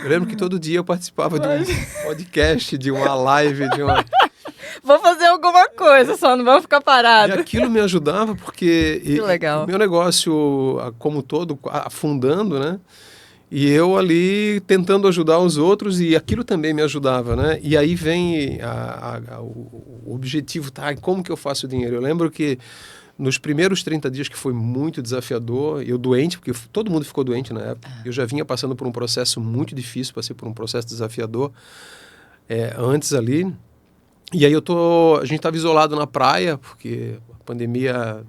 Eu lembro que todo dia eu participava de um podcast, de uma live, de uma... Vou fazer alguma coisa, só não vou ficar parado. E aquilo me ajudava porque que legal. O meu negócio, como todo, afundando, né? E eu ali tentando ajudar os outros e aquilo também me ajudava, né? E aí vem o objetivo, tá? Como que eu faço dinheiro? Eu lembro que nos primeiros 30 dias, que foi muito desafiador, eu doente, porque todo mundo ficou doente na época. Eu já vinha passando por um processo muito difícil, passei por um processo desafiador antes ali. E aí a gente estava isolado na praia, porque a pandemia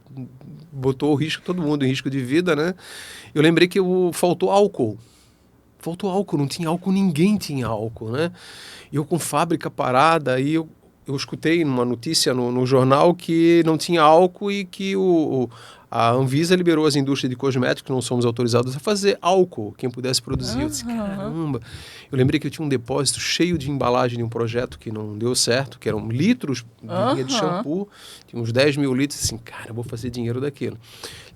botou todo mundo em risco de vida, né? Eu lembrei que faltou álcool. Faltou álcool, não tinha álcool, ninguém tinha álcool, né? Eu com fábrica parada, aí eu escutei numa notícia no jornal que não tinha álcool e que a Anvisa liberou as indústrias de cosméticos, que não somos autorizados a fazer álcool, quem pudesse produzir. Eu disse, caramba. Eu lembrei que eu tinha um depósito cheio de embalagem de um projeto que não deu certo, que eram litros de linha de shampoo, tinha uns 10 mil litros, assim, cara, eu vou fazer dinheiro daquilo.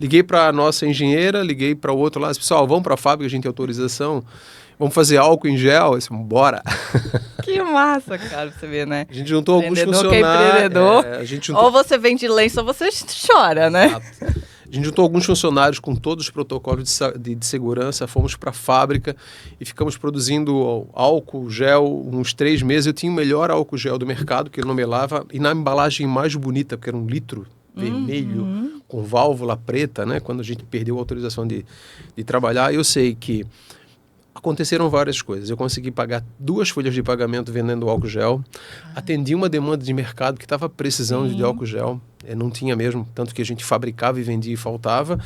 Liguei para a nossa engenheira, liguei para o outro lá, pessoal, vamos para a fábrica, a gente tem autorização, vamos fazer álcool em gel? Eu disse, bora. Que massa, cara, você vê, né? A gente juntou alguns funcionários. Que é empreendedor. Ou você vende lenço ou você chora, né? Exato. A gente juntou alguns funcionários com todos os protocolos de segurança, fomos para a fábrica e ficamos produzindo álcool, gel, uns 3 meses. Eu tinha o melhor álcool gel do mercado, que ele não melava, e na embalagem mais bonita, porque era um litro vermelho, com válvula preta, né? Quando a gente perdeu a autorização de trabalhar, eu sei que aconteceram várias coisas. Eu consegui pagar 2 folhas de pagamento vendendo álcool gel. Atendi uma demanda de mercado que estava precisando de álcool gel. Não tinha mesmo, tanto que a gente fabricava e vendia e faltava.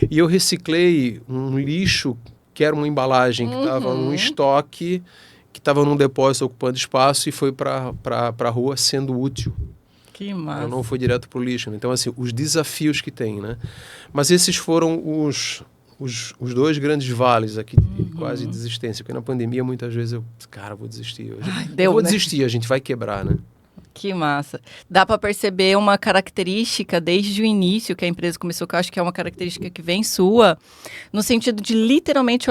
E eu reciclei um lixo que era uma embalagem que estava num estoque, que estava num depósito ocupando espaço e foi para a rua sendo útil. Que massa. Então, não foi direto para o lixo. Então, assim, os desafios que tem, né? Mas esses foram os 2 grandes vales aqui de quase desistência. Porque na pandemia, muitas vezes, vou desistir. Eu vou desistir, a gente vai quebrar, né? Que massa. Dá para perceber uma característica desde o início que a empresa começou, que eu acho que é uma característica que vem sua, no sentido de literalmente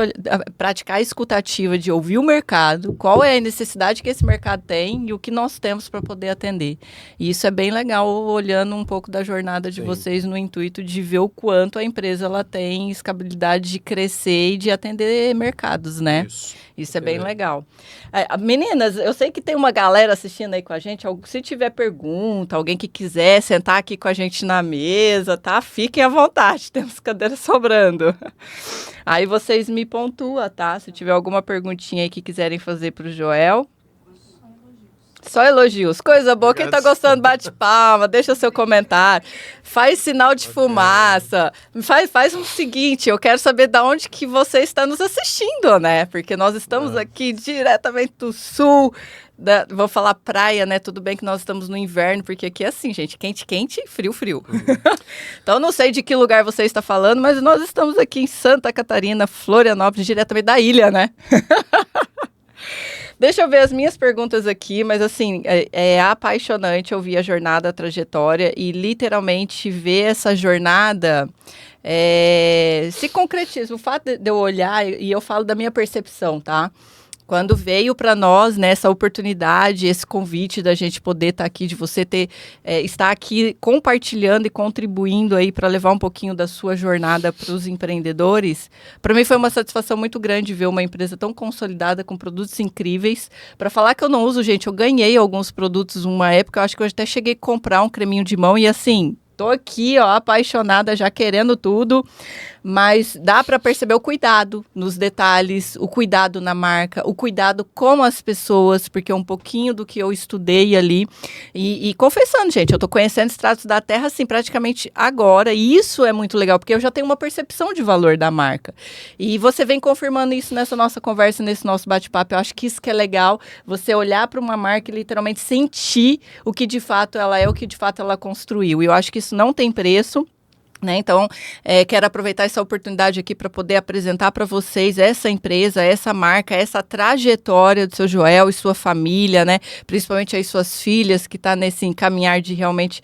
praticar a escutativa, de ouvir o mercado, qual é a necessidade que esse mercado tem e o que nós temos para poder atender. E isso é bem legal, olhando um pouco da jornada de vocês no intuito de ver o quanto a empresa ela tem escabilidade de crescer e de atender mercados, né? Isso é bem legal. Meninas, eu sei que tem uma galera assistindo aí com a gente. Se tiver pergunta, alguém que quiser sentar aqui com a gente na mesa, tá? Fiquem à vontade, temos cadeiras sobrando. Aí vocês me pontuam, tá? Se tiver alguma perguntinha aí que quiserem fazer pro Joel. Só elogios. Coisa boa. Quem tá gostando, bate palma, deixa seu comentário. Faz sinal de fumaça. Faz o seguinte, eu quero saber de onde que você está nos assistindo, né? Porque nós estamos aqui diretamente do sul. Vou falar praia, né? Tudo bem que nós estamos no inverno, porque aqui é assim, gente, quente, quente, frio, frio. Então, não sei de que lugar você está falando, mas nós estamos aqui em Santa Catarina, Florianópolis, diretamente da ilha, né? Deixa eu ver as minhas perguntas aqui, mas assim, é apaixonante ouvir a jornada, a trajetória e literalmente ver essa jornada se concretiza. O fato de eu olhar, e eu falo da minha percepção, tá? Quando veio para nós, né, essa oportunidade, esse convite da gente poder estar aqui, de você estar aqui compartilhando e contribuindo aí para levar um pouquinho da sua jornada para os empreendedores, para mim foi uma satisfação muito grande ver uma empresa tão consolidada com produtos incríveis. Para falar que eu não uso, gente, eu ganhei alguns produtos numa época, eu acho que eu até cheguei a comprar um creminho de mão e assim... Tô aqui, ó, apaixonada, já querendo tudo, mas dá para perceber o cuidado nos detalhes, o cuidado na marca, o cuidado com as pessoas, porque é um pouquinho do que eu estudei ali. E confessando, gente, eu tô conhecendo Extratos da Terra, assim, praticamente agora, e isso é muito legal, porque eu já tenho uma percepção de valor da marca. E você vem confirmando isso nessa nossa conversa, nesse nosso bate-papo. Eu acho que isso que é legal, você olhar para uma marca e literalmente sentir o que de fato ela é, o que de fato ela construiu. E eu acho que isso não tem preço. Né? Então, quero aproveitar essa oportunidade aqui para poder apresentar para vocês essa empresa, essa marca, essa trajetória do seu Joel e sua família, né? Principalmente aí suas filhas, que está nesse encaminhar de realmente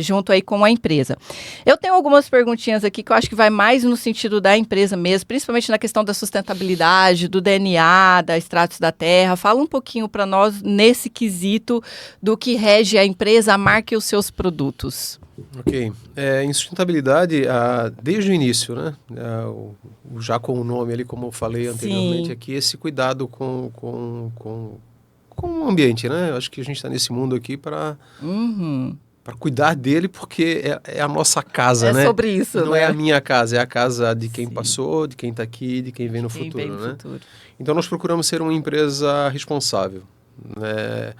junto aí com a empresa. Eu tenho algumas perguntinhas aqui que eu acho que vai mais no sentido da empresa mesmo, principalmente na questão da sustentabilidade, do DNA, da Extratos da Terra. Fala um pouquinho para nós nesse quesito do que rege a empresa, a marca e os seus produtos. Ok. Em sustentabilidade, desde o início, né? Já com o nome ali, como eu falei anteriormente aqui, esse cuidado com o ambiente, né? Eu acho que a gente está nesse mundo aqui para cuidar dele, porque é a nossa casa, né? É sobre isso, não né? é a minha casa, é a casa de quem passou, de quem está aqui, de quem vem no futuro, né? Então, nós procuramos ser uma empresa responsável, né?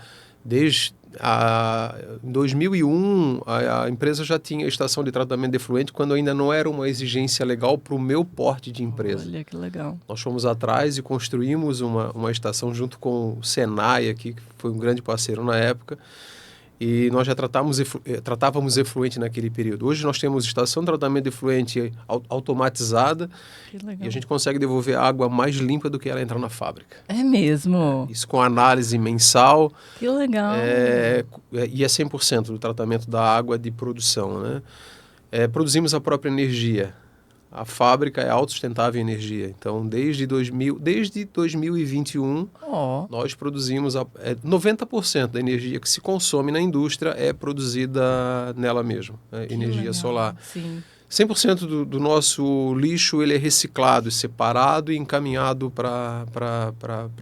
Em 2001, a empresa já tinha estação de tratamento de efluente quando ainda não era uma exigência legal para o meu porte de empresa. Olha que legal. Nós fomos atrás e construímos uma estação junto com o Senai aqui, que foi um grande parceiro na época, e nós já tratávamos efluente naquele período. Hoje nós temos estação de tratamento de efluente automatizada e a gente consegue devolver a água mais limpa do que ela entrar na fábrica. É mesmo? Isso com análise mensal. Que legal. E é 100% do tratamento da água de produção, né? Produzimos a própria energia. A fábrica é autossustentável em energia. Então, desde 2021, nós produzimos 90% da energia que se consome na indústria é produzida nela mesmo, energia legal. Solar. Sim. 100% do nosso lixo ele é reciclado, separado e encaminhado para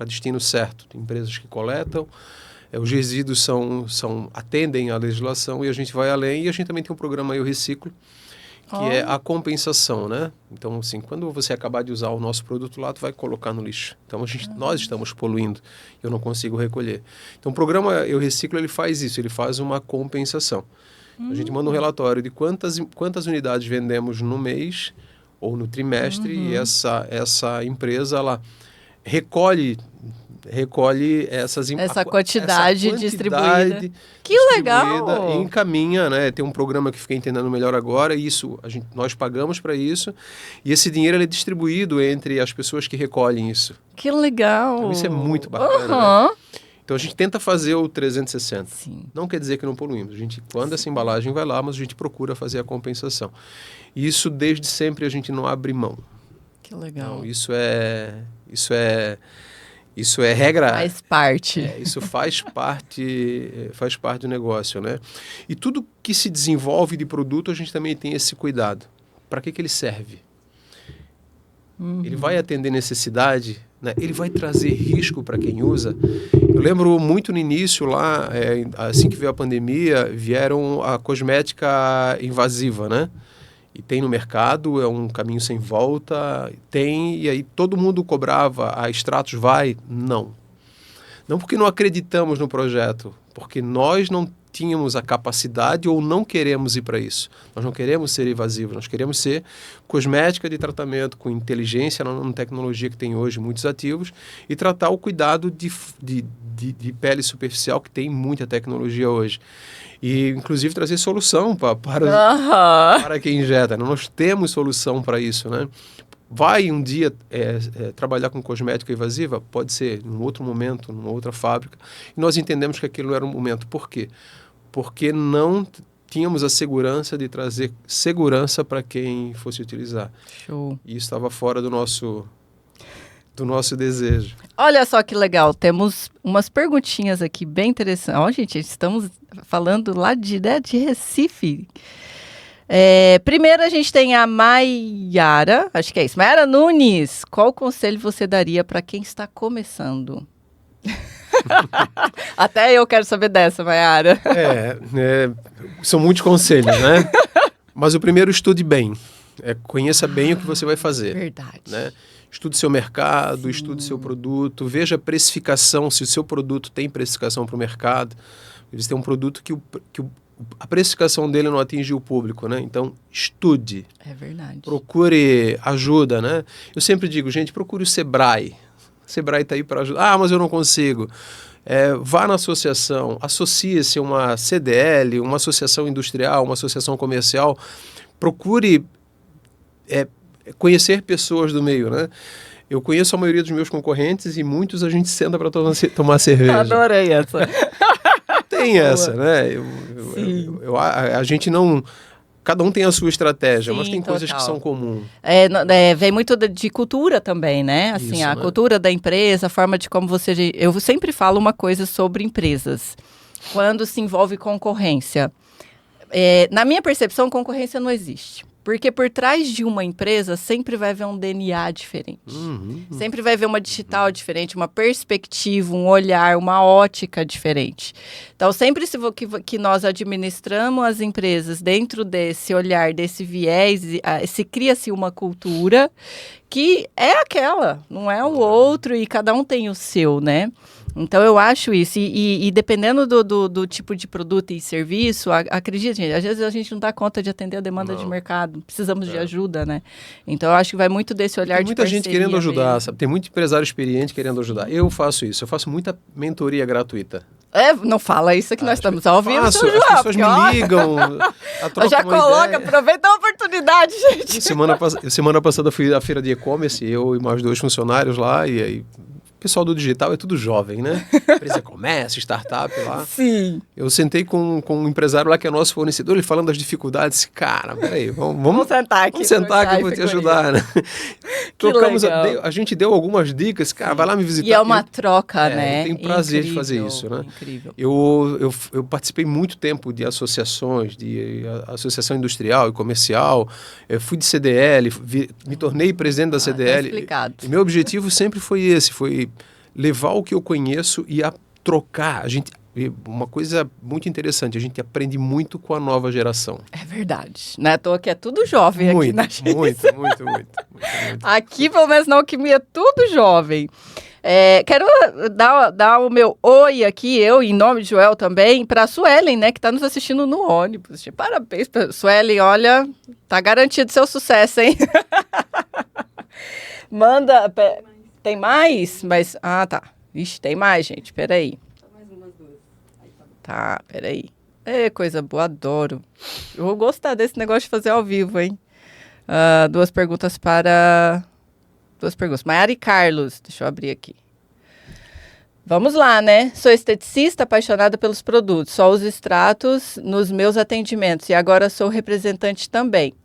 destino certo. Tem empresas que coletam, os resíduos atendem à legislação e a gente vai além. E a gente também tem um programa Eu Reciclo, que é a compensação, né? Então, assim, quando você acabar de usar o nosso produto lá, tu vai colocar no lixo. Então, nós estamos poluindo, eu não consigo recolher. Então, o programa Eu Reciclo, ele faz isso, ele faz uma compensação. A gente manda um relatório de quantas unidades vendemos no mês ou no trimestre e essa empresa, ela recolhe essa quantidade distribuída. Que legal! E encaminha, né? Tem um programa que fiquei entendendo melhor agora, e nós pagamos para isso, e esse dinheiro ele é distribuído entre as pessoas que recolhem isso. Que legal! Então, isso é muito bacana, né? Então a gente tenta fazer o 360. Sim. Não quer dizer que não poluímos. Quando essa embalagem vai lá, mas a gente procura fazer a compensação. E isso desde sempre a gente não abre mão. Que legal! Então, isso é regra. Faz parte. Isso faz parte do negócio, né? E tudo que se desenvolve de produto, a gente também tem esse cuidado. Para que ele serve? Ele vai atender necessidade, né? Ele vai trazer risco para quem usa. Eu lembro muito no início lá, assim que veio a pandemia, vieram a cosmética invasiva, né? E tem no mercado, é um caminho sem volta, e aí todo mundo cobrava, a Extratos vai? Não. Não porque não acreditamos no projeto, porque nós não tínhamos a capacidade ou não queremos ir para isso. Nós não queremos ser invasivos, nós queremos ser cosmética de tratamento com inteligência, na tecnologia que tem hoje muitos ativos, e tratar o cuidado de pele superficial, que tem muita tecnologia hoje. E, inclusive, trazer solução para quem injeta. Nós temos solução para isso, né? Vai um dia trabalhar com cosmética invasiva? Pode ser, num outro momento, numa outra fábrica. E nós entendemos que aquilo era um momento. Por quê? Porque não tínhamos a segurança de trazer segurança para quem fosse utilizar. Show. E isso estava fora do nosso desejo. Olha só que legal, temos umas perguntinhas aqui bem interessantes. Ó, gente, estamos falando lá de Recife. Primeiro a gente tem a Maiara, acho que é isso. Maiara Nunes, qual conselho você daria para quem está começando? Até eu quero saber dessa, Maiara. São muitos conselhos, né? Mas o primeiro, estude bem. Conheça bem o que você vai fazer. Verdade. Né? Estude seu mercado, estude seu produto, veja a precificação, se o seu produto tem precificação para o mercado. Eles têm um produto que a precificação dele não atinge o público, né? Então, estude. É verdade. Procure ajuda, né? Eu sempre digo, gente, procure o Sebrae. O Sebrae está aí para ajudar. Ah, mas eu não consigo. Vá na associação, associe-se a uma CDL, uma associação industrial, uma associação comercial. Procure conhecer pessoas do meio, né? Eu conheço a maioria dos meus concorrentes e muitos a gente senta para tomar cerveja. Adorei essa. Tem essa, né? A gente não... Cada um tem a sua estratégia, mas tem coisas que são comuns. Vem muito de cultura também, né? Assim, a cultura da empresa, a forma de como você... Eu sempre falo uma coisa sobre empresas. Quando se envolve concorrência. Na minha percepção, concorrência não existe. Porque por trás de uma empresa sempre vai haver um DNA diferente. Sempre vai haver uma digital diferente, uma perspectiva, um olhar, uma ótica diferente. Então, sempre que nós administramos as empresas dentro desse olhar, desse viés, se cria-se uma cultura que é aquela, não é o outro, e cada um tem o seu, né? Então, eu acho isso. E dependendo do tipo de produto e serviço, acredite, gente, às vezes a gente não dá conta de atender a demanda de mercado. Precisamos de ajuda, né? Então, eu acho que vai muito desse olhar de parceria. Tem muita gente querendo ajudar, sabe? Tem muito empresário experiente querendo ajudar. Eu faço isso. Eu faço muita mentoria gratuita. Não fala isso que nós estamos ao vivo, seu João. As pessoas me ligam. Já coloca, aproveita a oportunidade, gente. Semana passada eu fui à feira de e-commerce, eu e mais 2 funcionários lá, e aí... O pessoal do digital é tudo jovem, né? Empresa comércio, startup lá. Sim. Eu sentei com um empresário lá que é nosso fornecedor, ele falando das dificuldades. Cara, peraí, vamos sentar aqui. Vamos sentar que eu vou te ajudar, né? A gente deu algumas dicas, cara, vai lá me visitar. E é uma troca, né? Eu tenho prazer de fazer isso, né? Incrível. Eu participei muito tempo de associações, de associação industrial e comercial. Eu fui de CDL, me tornei presidente da CDL. Tá explicado. E meu objetivo sempre foi esse, foi levar o que eu conheço e a trocar. Uma coisa muito interessante, a gente aprende muito com a nova geração. É verdade. Não é à toa que é tudo jovem aqui na gente. Muito. Aqui, pelo menos na Alquimia, é tudo jovem. Quero dar o meu oi aqui, eu, em nome de Joel também, para a Suelen, né, que está nos assistindo no ônibus. Parabéns para Suelen, olha, tá garantido seu sucesso, hein? Manda... Tem mais? Mas... tá. Ixi, tem mais, gente. Peraí. Só mais umas 2. Tá, peraí. Coisa boa, adoro. Eu vou gostar desse negócio de fazer ao vivo, hein? 2 perguntas para... 2 perguntas. Maiara e Carlos. Deixa eu abrir aqui. Vamos lá, né? Sou esteticista, apaixonada pelos produtos. Só uso extratos nos meus atendimentos. E agora sou representante também.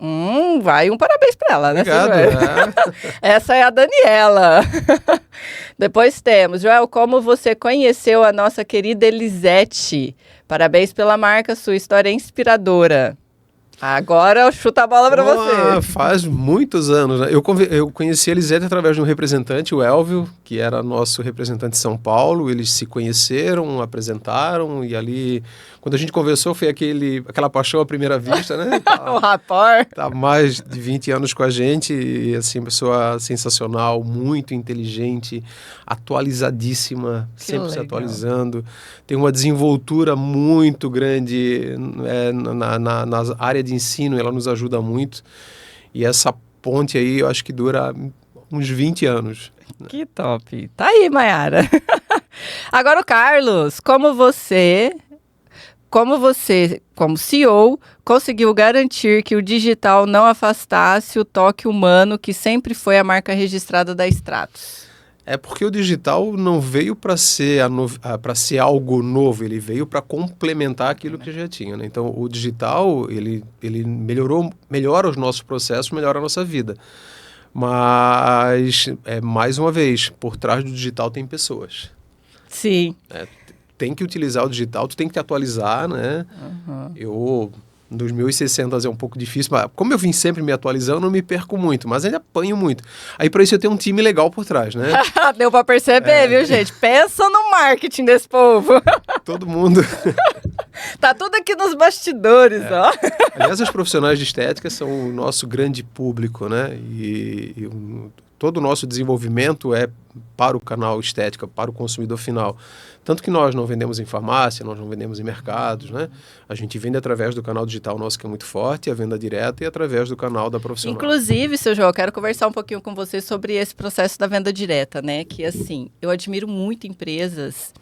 Vai um parabéns para ela, né? Obrigado. Essa é a Daniela. Depois temos, Joel, como você conheceu a nossa querida Elisete? Parabéns pela marca, sua história é inspiradora. Agora eu chuto a bola para você. Faz muitos anos, né? Eu conheci a Elisete através de um representante, o Elvio, que era nosso representante de São Paulo. Eles se conheceram, apresentaram, e ali, quando a gente conversou, foi aquela paixão à primeira vista, né? O rapport. Tá há mais de 20 anos com a gente, e assim, pessoa sensacional, muito inteligente, atualizadíssima, sempre se atualizando. Tem uma desenvoltura muito grande na área de ensino, ela nos ajuda muito. E essa ponte aí, eu acho que dura uns 20 anos. Que top. Tá aí, Maiara. Agora o Carlos, como CEO, conseguiu garantir que o digital não afastasse o toque humano que sempre foi a marca registrada da Stratos? Porque o digital não veio para ser algo novo, ele veio para complementar aquilo que já tinha, né? Então, o digital, ele melhora os nossos processos, melhora a nossa vida. Mas, mais uma vez, por trás do digital tem pessoas. Sim. Tem que utilizar o digital, tu tem que te atualizar, né? Eu... 2.600 é um pouco difícil, mas como eu vim sempre me atualizando, eu não me perco muito, mas ainda apanho muito. Aí para isso eu tenho um time legal por trás, né? Deu para perceber, viu, gente? Pensa no marketing desse povo. Todo mundo Tá tudo aqui nos bastidores, ó. Aliás, os profissionais de estética são o nosso grande público, né? Todo o nosso desenvolvimento é para o canal estética, para o consumidor final. Tanto que nós não vendemos em farmácia, nós não vendemos em mercados, né? A gente vende através do canal digital nosso, que é muito forte, a venda direta, e através do canal da profissional. Inclusive, seu João, eu quero conversar um pouquinho com você sobre esse processo da venda direta, né? Que, assim, eu admiro muito empresas...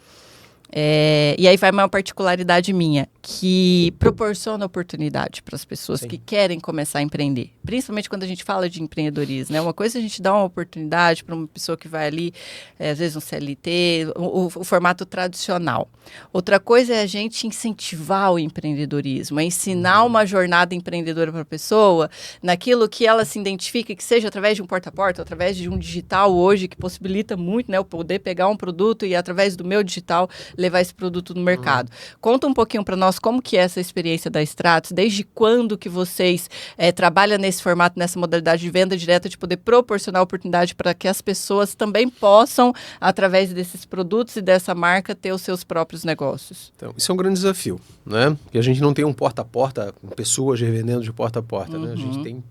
e aí vai uma particularidade minha, que proporciona oportunidade para as pessoas que querem começar a empreender. Principalmente quando a gente fala de empreendedorismo, né? Uma coisa é a gente dar uma oportunidade para uma pessoa que vai ali, às vezes um CLT, o formato tradicional. Outra coisa é a gente incentivar o empreendedorismo, é ensinar uma jornada empreendedora para a pessoa, naquilo que ela se identifica, que seja através de um porta-a-porta, através de um digital hoje, que possibilita muito, né? Eu poder pegar um produto e através do meu digital levar esse produto no mercado. Conta um pouquinho para nós como que é essa experiência da Stratos, desde quando que vocês trabalham nesse formato, nessa modalidade de venda direta, de poder proporcionar oportunidade para que as pessoas também possam, através desses produtos e dessa marca, ter os seus próprios negócios. Então, isso é um grande desafio, né? Porque a gente não tem um porta-a-porta, com pessoas revendendo de porta-a-porta, né? A gente tem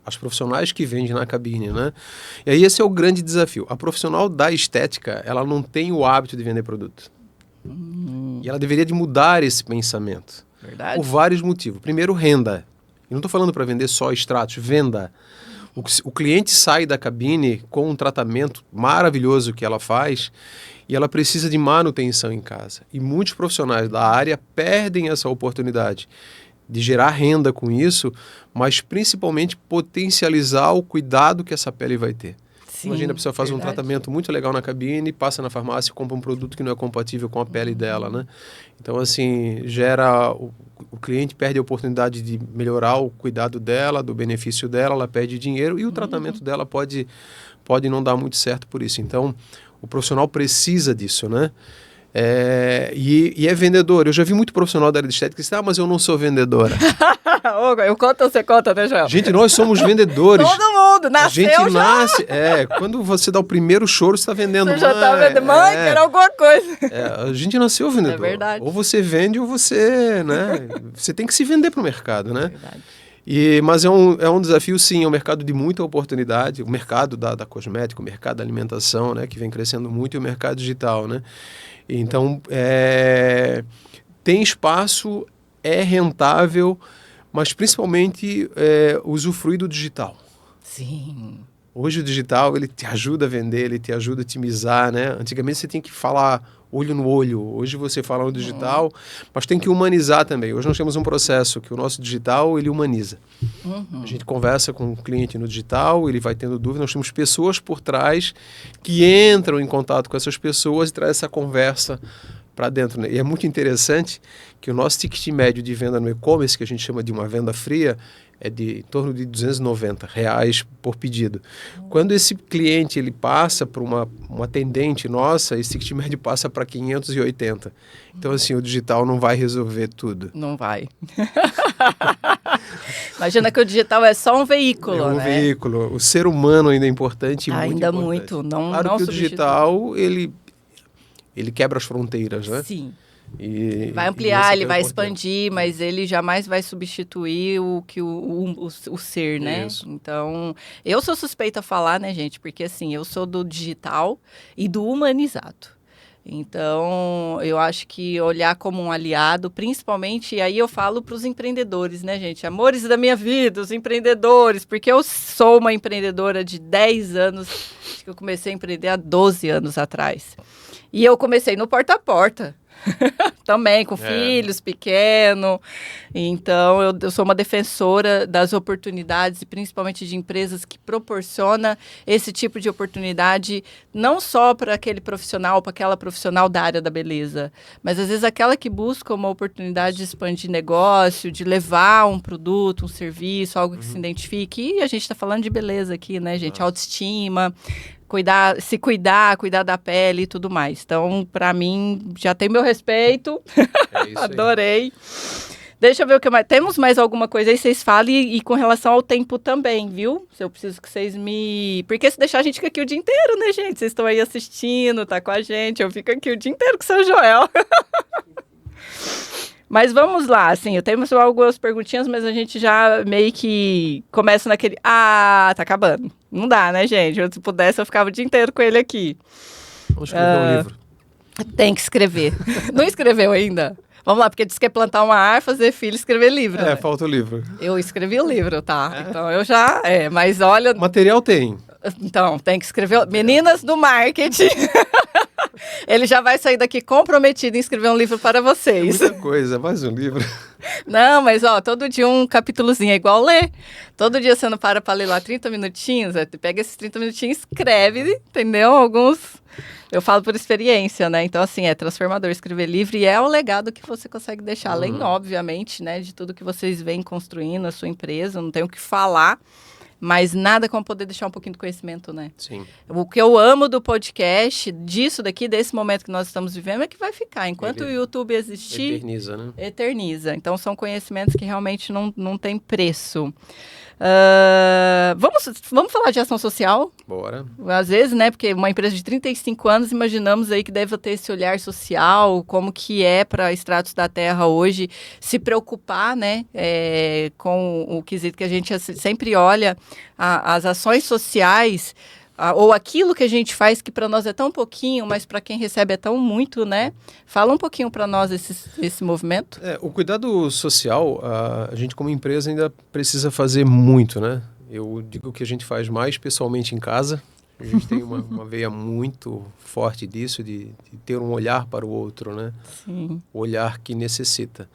as profissionais que vendem na cabine, né? E aí esse é o grande desafio. A profissional da estética, ela não tem o hábito de vender produto. E ela deveria de mudar esse pensamento. Verdade. Por vários motivos. Primeiro, renda. Eu não estou falando para vender só extratos, venda. O cliente sai da cabine com um tratamento maravilhoso que ela faz e ela precisa de manutenção em casa. E muitos profissionais da área perdem essa oportunidade de gerar renda com isso, mas principalmente potencializar o cuidado que essa pele vai ter. Sim, imagina a pessoa faz um verdade. tratamento muito legal na cabine, passa na farmácia e compra um produto que não é compatível com a pele dela, né? Então, assim, gera... O cliente perde a oportunidade de melhorar o cuidado dela, do benefício dela, ela perde dinheiro e o tratamento dela pode não dar muito certo por isso. Então, o profissional precisa disso, né? E é vendedor. Eu já vi muito profissional da área de estética que diz, mas eu não sou vendedora. Eu conto ou você conta, né, Joel? Gente, nós somos vendedores. Todo mundo, nasceu a gente já. nasce, quando você dá o primeiro choro, você está vendendo. Você já está vendendo. Mãe, quero alguma coisa. A gente nasceu vendedor. É verdade. Ou você vende ou você, né? Você tem que se vender para o mercado, né? É verdade. Mas é um desafio, sim, é um mercado de muita oportunidade, o mercado da cosmética, o mercado da alimentação, né, que vem crescendo muito, e o mercado digital, né? Então, tem espaço, é rentável, mas principalmente usufruir do digital. Sim. Hoje o digital, ele te ajuda a vender, ele te ajuda a otimizar, né? Antigamente você tinha que falar olho no olho. Hoje você fala no digital, mas tem que humanizar também. Hoje nós temos um processo que o nosso digital, ele humaniza. A gente conversa com o cliente no digital, ele vai tendo dúvida, nós temos pessoas por trás que entram em contato com essas pessoas e traz essa conversa para dentro, né? E é muito interessante que o nosso ticket médio de venda no e-commerce, que a gente chama de uma venda fria, é de em torno de R$290 por pedido. Quando esse cliente ele passa para uma atendente nossa, esse ticket médio passa para 580. Então, assim, o digital não vai resolver tudo. Não vai. Imagina que o digital é só um veículo, né? Veículo. O ser humano ainda é importante e ainda muito importante. Muito. Não, claro não que o digital, ele quebra as fronteiras, né? Sim. E vai ampliar, ele vai importante. expandir, mas ele jamais vai substituir o ser, né? Isso. Então, eu sou suspeita a falar, né, gente? Porque, assim, eu sou do digital e do humanizado. Então, eu acho que olhar como um aliado, principalmente, e aí eu falo para os empreendedores, né, gente? Amores da minha vida, os empreendedores, porque eu sou uma empreendedora de 10 anos, acho que eu comecei a empreender há 12 anos atrás. E eu comecei no porta a porta. Também, com filhos pequenos. Então, eu sou uma defensora das oportunidades, e principalmente de empresas que proporcionam esse tipo de oportunidade, não só para aquele profissional, para aquela profissional da área da beleza, mas às vezes aquela que busca uma oportunidade de expandir negócio, de levar um produto, um serviço, algo que se identifique. E a gente está falando de beleza aqui, né, gente? Autoestima, se cuidar da pele e tudo mais. Então, para mim, já tem meu respeito. Adorei. Deixa eu ver o que mais. Temos mais alguma coisa aí, vocês falem, e com relação ao tempo também, viu? Eu preciso que vocês me... Porque se deixar, a gente fica aqui o dia inteiro, né, gente? Vocês estão aí assistindo, tá com a gente. Eu fico aqui o dia inteiro com o seu Joel. Mas vamos lá, assim, eu tenho só algumas perguntinhas, mas a gente já meio que começa naquele... Ah, tá acabando. Não dá, né, gente? Se pudesse, eu ficava o dia inteiro com ele aqui. Vamos escrever um livro. Tem que escrever. Não escreveu ainda? Vamos lá, porque disse que é plantar uma árvore, fazer filho, escrever livro. Né? Falta o livro. Eu escrevi o livro, tá? Então eu já... mas olha... Material tem. Então, tem que escrever... Meninas do marketing... Ele já vai sair daqui comprometido em escrever um livro para vocês. Muita coisa, mais um livro. Não, mas todo dia um capítulozinho é igual ler. Todo dia você não para ler lá 30 minutinhos, pega esses 30 minutinhos e escreve, entendeu? Alguns, eu falo por experiência, né? Então, assim, é transformador escrever livro e é o legado que você consegue deixar. Além, obviamente, né, de tudo que vocês vêm construindo a sua empresa, não tenho o que falar. Mas nada como poder deixar um pouquinho do conhecimento, né? Sim. O que eu amo do podcast, disso daqui, desse momento que nós estamos vivendo, é que vai ficar. Enquanto o YouTube existir... Eterniza, né? Eterniza. Então, são conhecimentos que realmente não tem preço. Vamos falar de ação social? Bora. Às vezes, né? Porque uma empresa de 35 anos, imaginamos aí que deve ter esse olhar social, como que é para Extratos da Terra hoje se preocupar, né? Com o quesito que a gente sempre olha, as ações sociais, ou aquilo que a gente faz que para nós é tão pouquinho, mas para quem recebe é tão muito, né? Fala um pouquinho para nós esse movimento. O cuidado social, a gente como empresa ainda precisa fazer muito, né? Eu digo que a gente faz mais pessoalmente em casa. A gente tem uma veia muito forte disso, de ter um olhar para o outro, né? Sim. O olhar que necessita.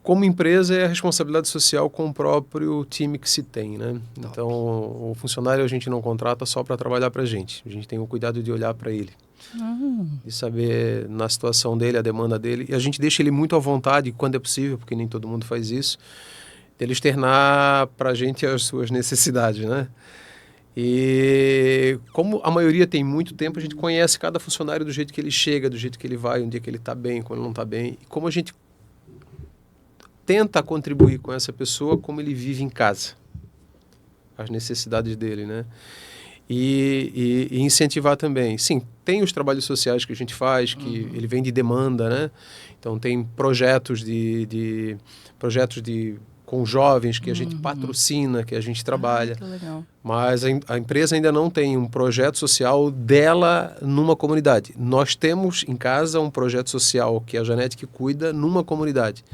Como empresa, é a responsabilidade social com o próprio time que se tem, né? Então, o funcionário a gente não contrata só para trabalhar para a gente. A gente tem o cuidado de olhar para ele. De saber na situação dele, a demanda dele. E a gente deixa ele muito à vontade, quando é possível, porque nem todo mundo faz isso, dele externar para a gente as suas necessidades, né? E como a maioria tem muito tempo, a gente conhece cada funcionário do jeito que ele chega, do jeito que ele vai, um dia que ele está bem, quando não está bem. E como a gente tenta contribuir com essa pessoa, como ele vive em casa, as necessidades dele, né? E incentivar também. Sim, tem os trabalhos sociais que a gente faz, que ele vem de demanda, né? Então tem projetos com jovens que a gente patrocina, que a gente trabalha. Que legal. Mas a empresa ainda não tem um projeto social dela numa comunidade. Nós temos em casa um projeto social que a Janete que cuida numa comunidade,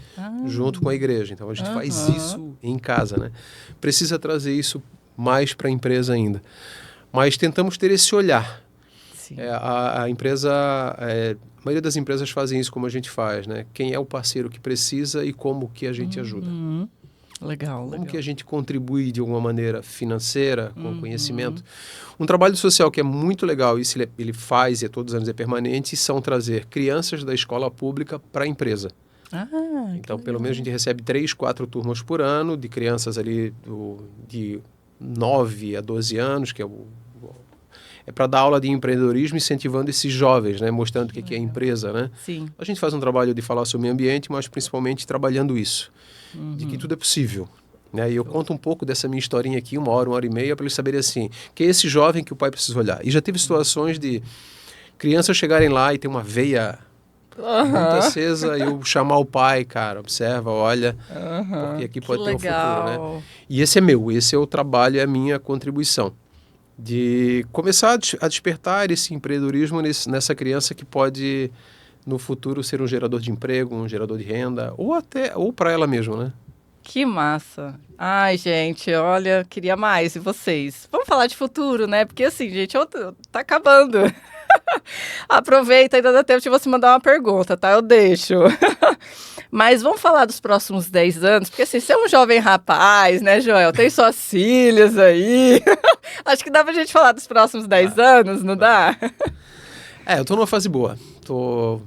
junto com a igreja. Então a gente faz isso em casa, né? Precisa trazer isso mais para a empresa ainda. Mas tentamos ter esse olhar. Sim. A empresa, a maioria das empresas fazem isso como a gente faz, né? Quem é o parceiro que precisa e como que a gente ajuda. Legal. Como que a gente contribui de alguma maneira financeira, com conhecimento. Um trabalho social que é muito legal, isso ele faz e todos os anos é permanente, são trazer crianças da escola pública para a empresa. Então, pelo menos a gente recebe 3, 4 turmas por ano de crianças ali de 9 a 12 anos, que é para dar aula de empreendedorismo, incentivando esses jovens, né? Mostrando o que é empresa, né? Sim. A gente faz um trabalho de falar sobre o meio ambiente, mas principalmente trabalhando isso, de que tudo é possível. Né? E eu conto um pouco dessa minha historinha aqui, 1 hora e meia, para eles saberem assim, que é esse jovem que o pai precisa olhar. E já teve situações de crianças chegarem lá e ter uma veia muito acesa, e eu chamar o pai, cara, observa, olha, porque aqui pode ter um futuro, né? E esse é meu, esse é o trabalho, é a minha contribuição. De começar a despertar esse empreendedorismo nessa criança que pode, no futuro, ser um gerador de emprego, um gerador de renda, ou para ela mesma, né? Que massa. Ai, gente, olha, queria mais. E vocês? Vamos falar de futuro, né? Porque assim, gente, tá acabando. Aproveita, ainda dá tempo de você mandar uma pergunta, tá? Eu deixo. Mas vamos falar dos próximos 10 anos, porque assim, você é um jovem rapaz, né, Joel? Tem suas filhas aí. Acho que dá pra gente falar dos próximos 10 anos, não dá? Eu tô numa fase boa. Tô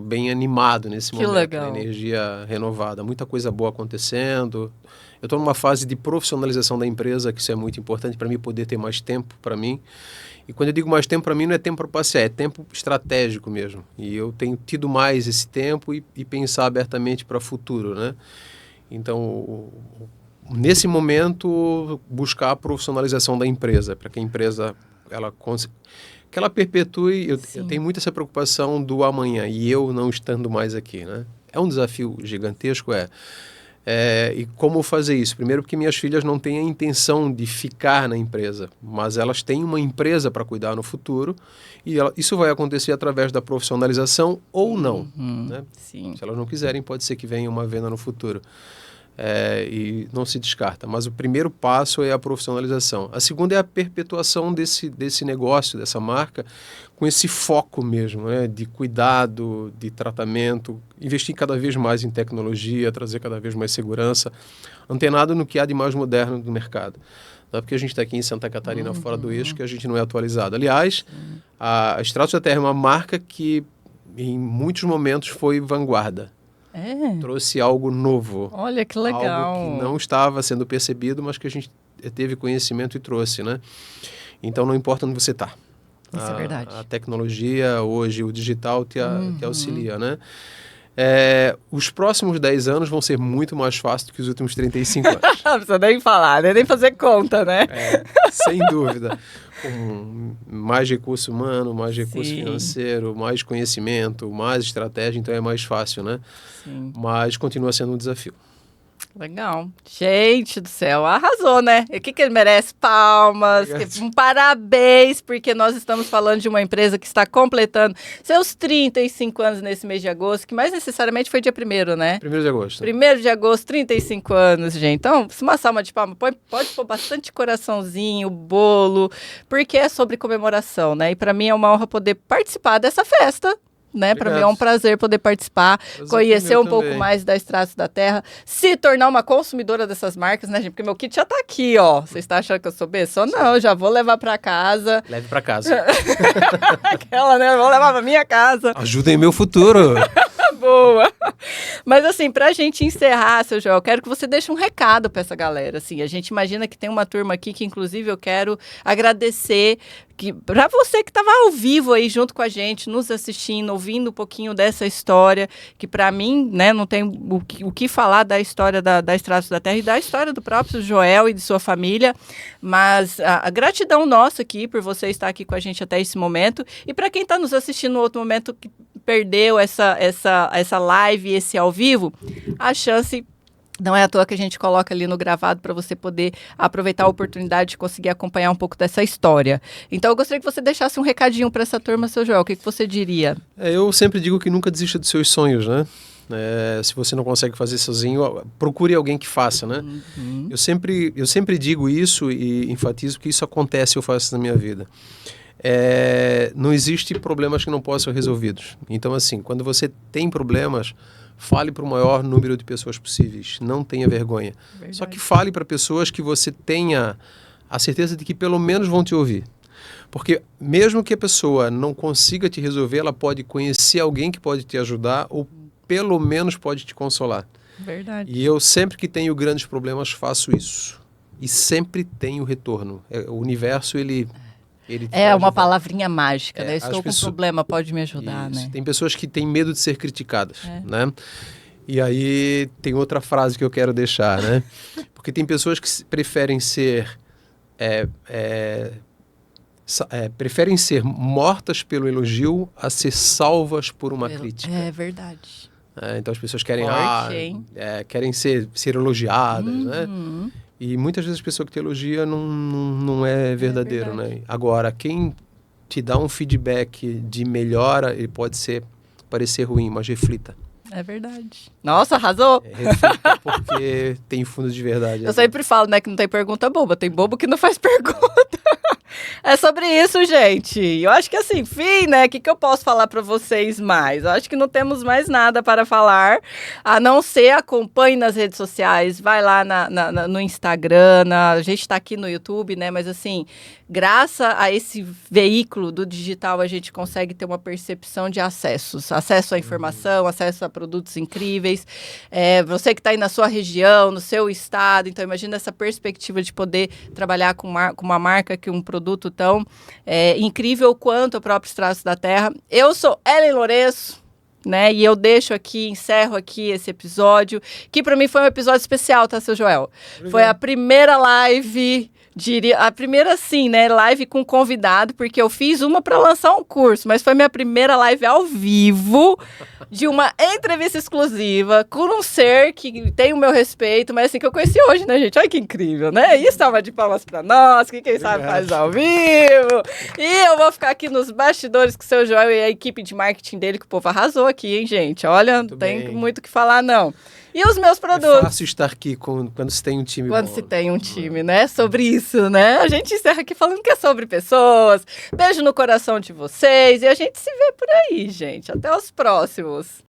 bem animado nesse momento. Legal. Energia renovada, muita coisa boa acontecendo. Eu estou numa fase de profissionalização da empresa, que isso é muito importante para mim, poder ter mais tempo para mim. E quando eu digo mais tempo para mim, não é tempo para passear, é tempo estratégico mesmo. E eu tenho tido mais esse tempo e pensar abertamente para o futuro, né? Então, nesse momento, buscar a profissionalização da empresa, para que a empresa que ela perpetue. Eu tenho muito essa preocupação do amanhã, e eu não estando mais aqui, né? é um desafio gigantesco, e como fazer isso? Primeiro porque minhas filhas não têm a intenção de ficar na empresa, mas elas têm uma empresa para cuidar no futuro e isso vai acontecer através da profissionalização ou não. Né? Sim. Se elas não quiserem, pode ser que venha uma venda no futuro. E não se descarta. Mas o primeiro passo é a profissionalização. A segunda é a perpetuação desse negócio, dessa marca, com esse foco mesmo, né? De cuidado, de tratamento, investir cada vez mais em tecnologia, trazer cada vez mais segurança, antenado no que há de mais moderno do mercado. Não é porque a gente está aqui em Santa Catarina, fora do eixo, que a gente não é atualizado. Aliás, a Extratos da Terra é uma marca que, em muitos momentos, foi vanguarda. Trouxe algo novo. Olha que legal. Algo que não estava sendo percebido, mas que a gente teve conhecimento e trouxe, né? Então, não importa onde você está. Isso é verdade. A tecnologia, hoje, o digital te auxilia, né? Os próximos 10 anos vão ser muito mais fáceis do que os últimos 35 anos. Não precisa nem falar, nem fazer conta, né? Sem dúvida. Com mais recurso humano, mais recurso financeiro, mais conhecimento, mais estratégia, então é mais fácil, né? Sim. Mas continua sendo um desafio. Legal. Gente do céu, arrasou, né? E o que ele merece? Palmas. Um parabéns, porque nós estamos falando de uma empresa que está completando seus 35 anos nesse mês de agosto, que mais necessariamente foi dia 1º, né? 1º de agosto. 1º de agosto, 35 anos, gente. Então, uma salva de palmas, pode pôr bastante coraçãozinho, bolo, porque é sobre comemoração, né? E para mim é uma honra poder participar dessa festa. Né? Para mim é um prazer poder participar, conhecer um pouco mais da Extratos da Terra, se tornar uma consumidora dessas marcas, né, gente? Porque meu kit já tá aqui, ó. Você está achando que eu sou besta? Não, eu já vou levar para casa. Leve para casa. Aquela, né? Vou levar para minha casa. Ajudem meu futuro. Boa. Mas assim, pra gente encerrar, seu Joel, eu quero que você deixe um recado pra essa galera, assim. A gente imagina que tem uma turma aqui que, inclusive, eu quero agradecer para você que estava ao vivo aí junto com a gente, nos assistindo, ouvindo um pouquinho dessa história, que para mim, né, não tem o que falar da história da Extratos da Terra e da história do próprio Joel e de sua família, mas a gratidão nossa aqui por você estar aqui com a gente até esse momento, e para quem está nos assistindo no outro momento que perdeu essa live, esse ao vivo, a chance... Não é à toa que a gente coloca ali no gravado para você poder aproveitar a oportunidade de conseguir acompanhar um pouco dessa história. Então, eu gostaria que você deixasse um recadinho para essa turma, seu Joel. O que você diria? Eu sempre digo que nunca desista dos seus sonhos, né? Se você não consegue fazer sozinho, procure alguém que faça, né? Eu sempre digo isso e enfatizo que isso acontece, eu faço na minha vida. Não existe problemas que não possam ser resolvidos. Então, assim, quando você tem problemas... Fale para o maior número de pessoas possíveis. Não tenha vergonha. Verdade. Só que fale para pessoas que você tenha a certeza de que pelo menos vão te ouvir. Porque mesmo que a pessoa não consiga te resolver, ela pode conhecer alguém que pode te ajudar ou pelo menos pode te consolar. Verdade. E eu sempre que tenho grandes problemas faço isso. E sempre tenho retorno. O universo, ele uma palavrinha mágica, né? Estou com um problema, pode me ajudar, isso. Né? Tem pessoas que têm medo de ser criticadas, né? E aí tem outra frase que eu quero deixar, né? Porque tem pessoas que preferem ser mortas pelo elogio a ser salvas por uma crítica. É verdade. Então as pessoas querem, querem ser elogiadas, né? E muitas vezes a pessoa que te elogia não é verdadeiro, né? Agora, quem te dá um feedback de melhora, ele pode parecer ruim, mas reflita. É verdade. Nossa, arrasou! Reflita porque tem fundo de verdade. Eu sempre falo, né, que não tem pergunta boba. Tem bobo que não faz pergunta. É sobre isso, gente. Eu acho que assim, enfim, né? O que eu posso falar para vocês mais? Eu acho que não temos mais nada para falar, a não ser acompanhe nas redes sociais, vai lá no Instagram, a gente está aqui no YouTube, né? Mas assim, graças a esse veículo do digital, a gente consegue ter uma percepção de acessos. Acesso à informação, acesso a produtos incríveis. Você que está aí na sua região, no seu estado, então imagina essa perspectiva de poder trabalhar com uma marca, que um produto tão incrível quanto o próprio Extratos da Terra. Eu sou Ellen Lourenço, né? E eu encerro aqui esse episódio, que para mim foi um episódio especial, tá, seu Joel? Obrigado. Foi a primeira live Diria, a primeira sim, né, live com convidado, porque eu fiz uma para lançar um curso, mas foi minha primeira live ao vivo de uma entrevista exclusiva com um ser que tem o meu respeito, mas assim, que eu conheci hoje, né, gente? Olha que incrível, né? Isso salva de palmas para nós, que quem sabe faz ao vivo. E eu vou ficar aqui nos bastidores com o seu Joel e a equipe de marketing dele, que o povo arrasou aqui, hein, gente? Olha, não tem muito o que falar, não. E os meus produtos? É fácil estar aqui quando se tem um time Quando bom. se tem um time, né? Sobre isso, né? A gente encerra aqui falando que é sobre pessoas. Beijo no coração de vocês e a gente se vê por aí, gente. Até os próximos.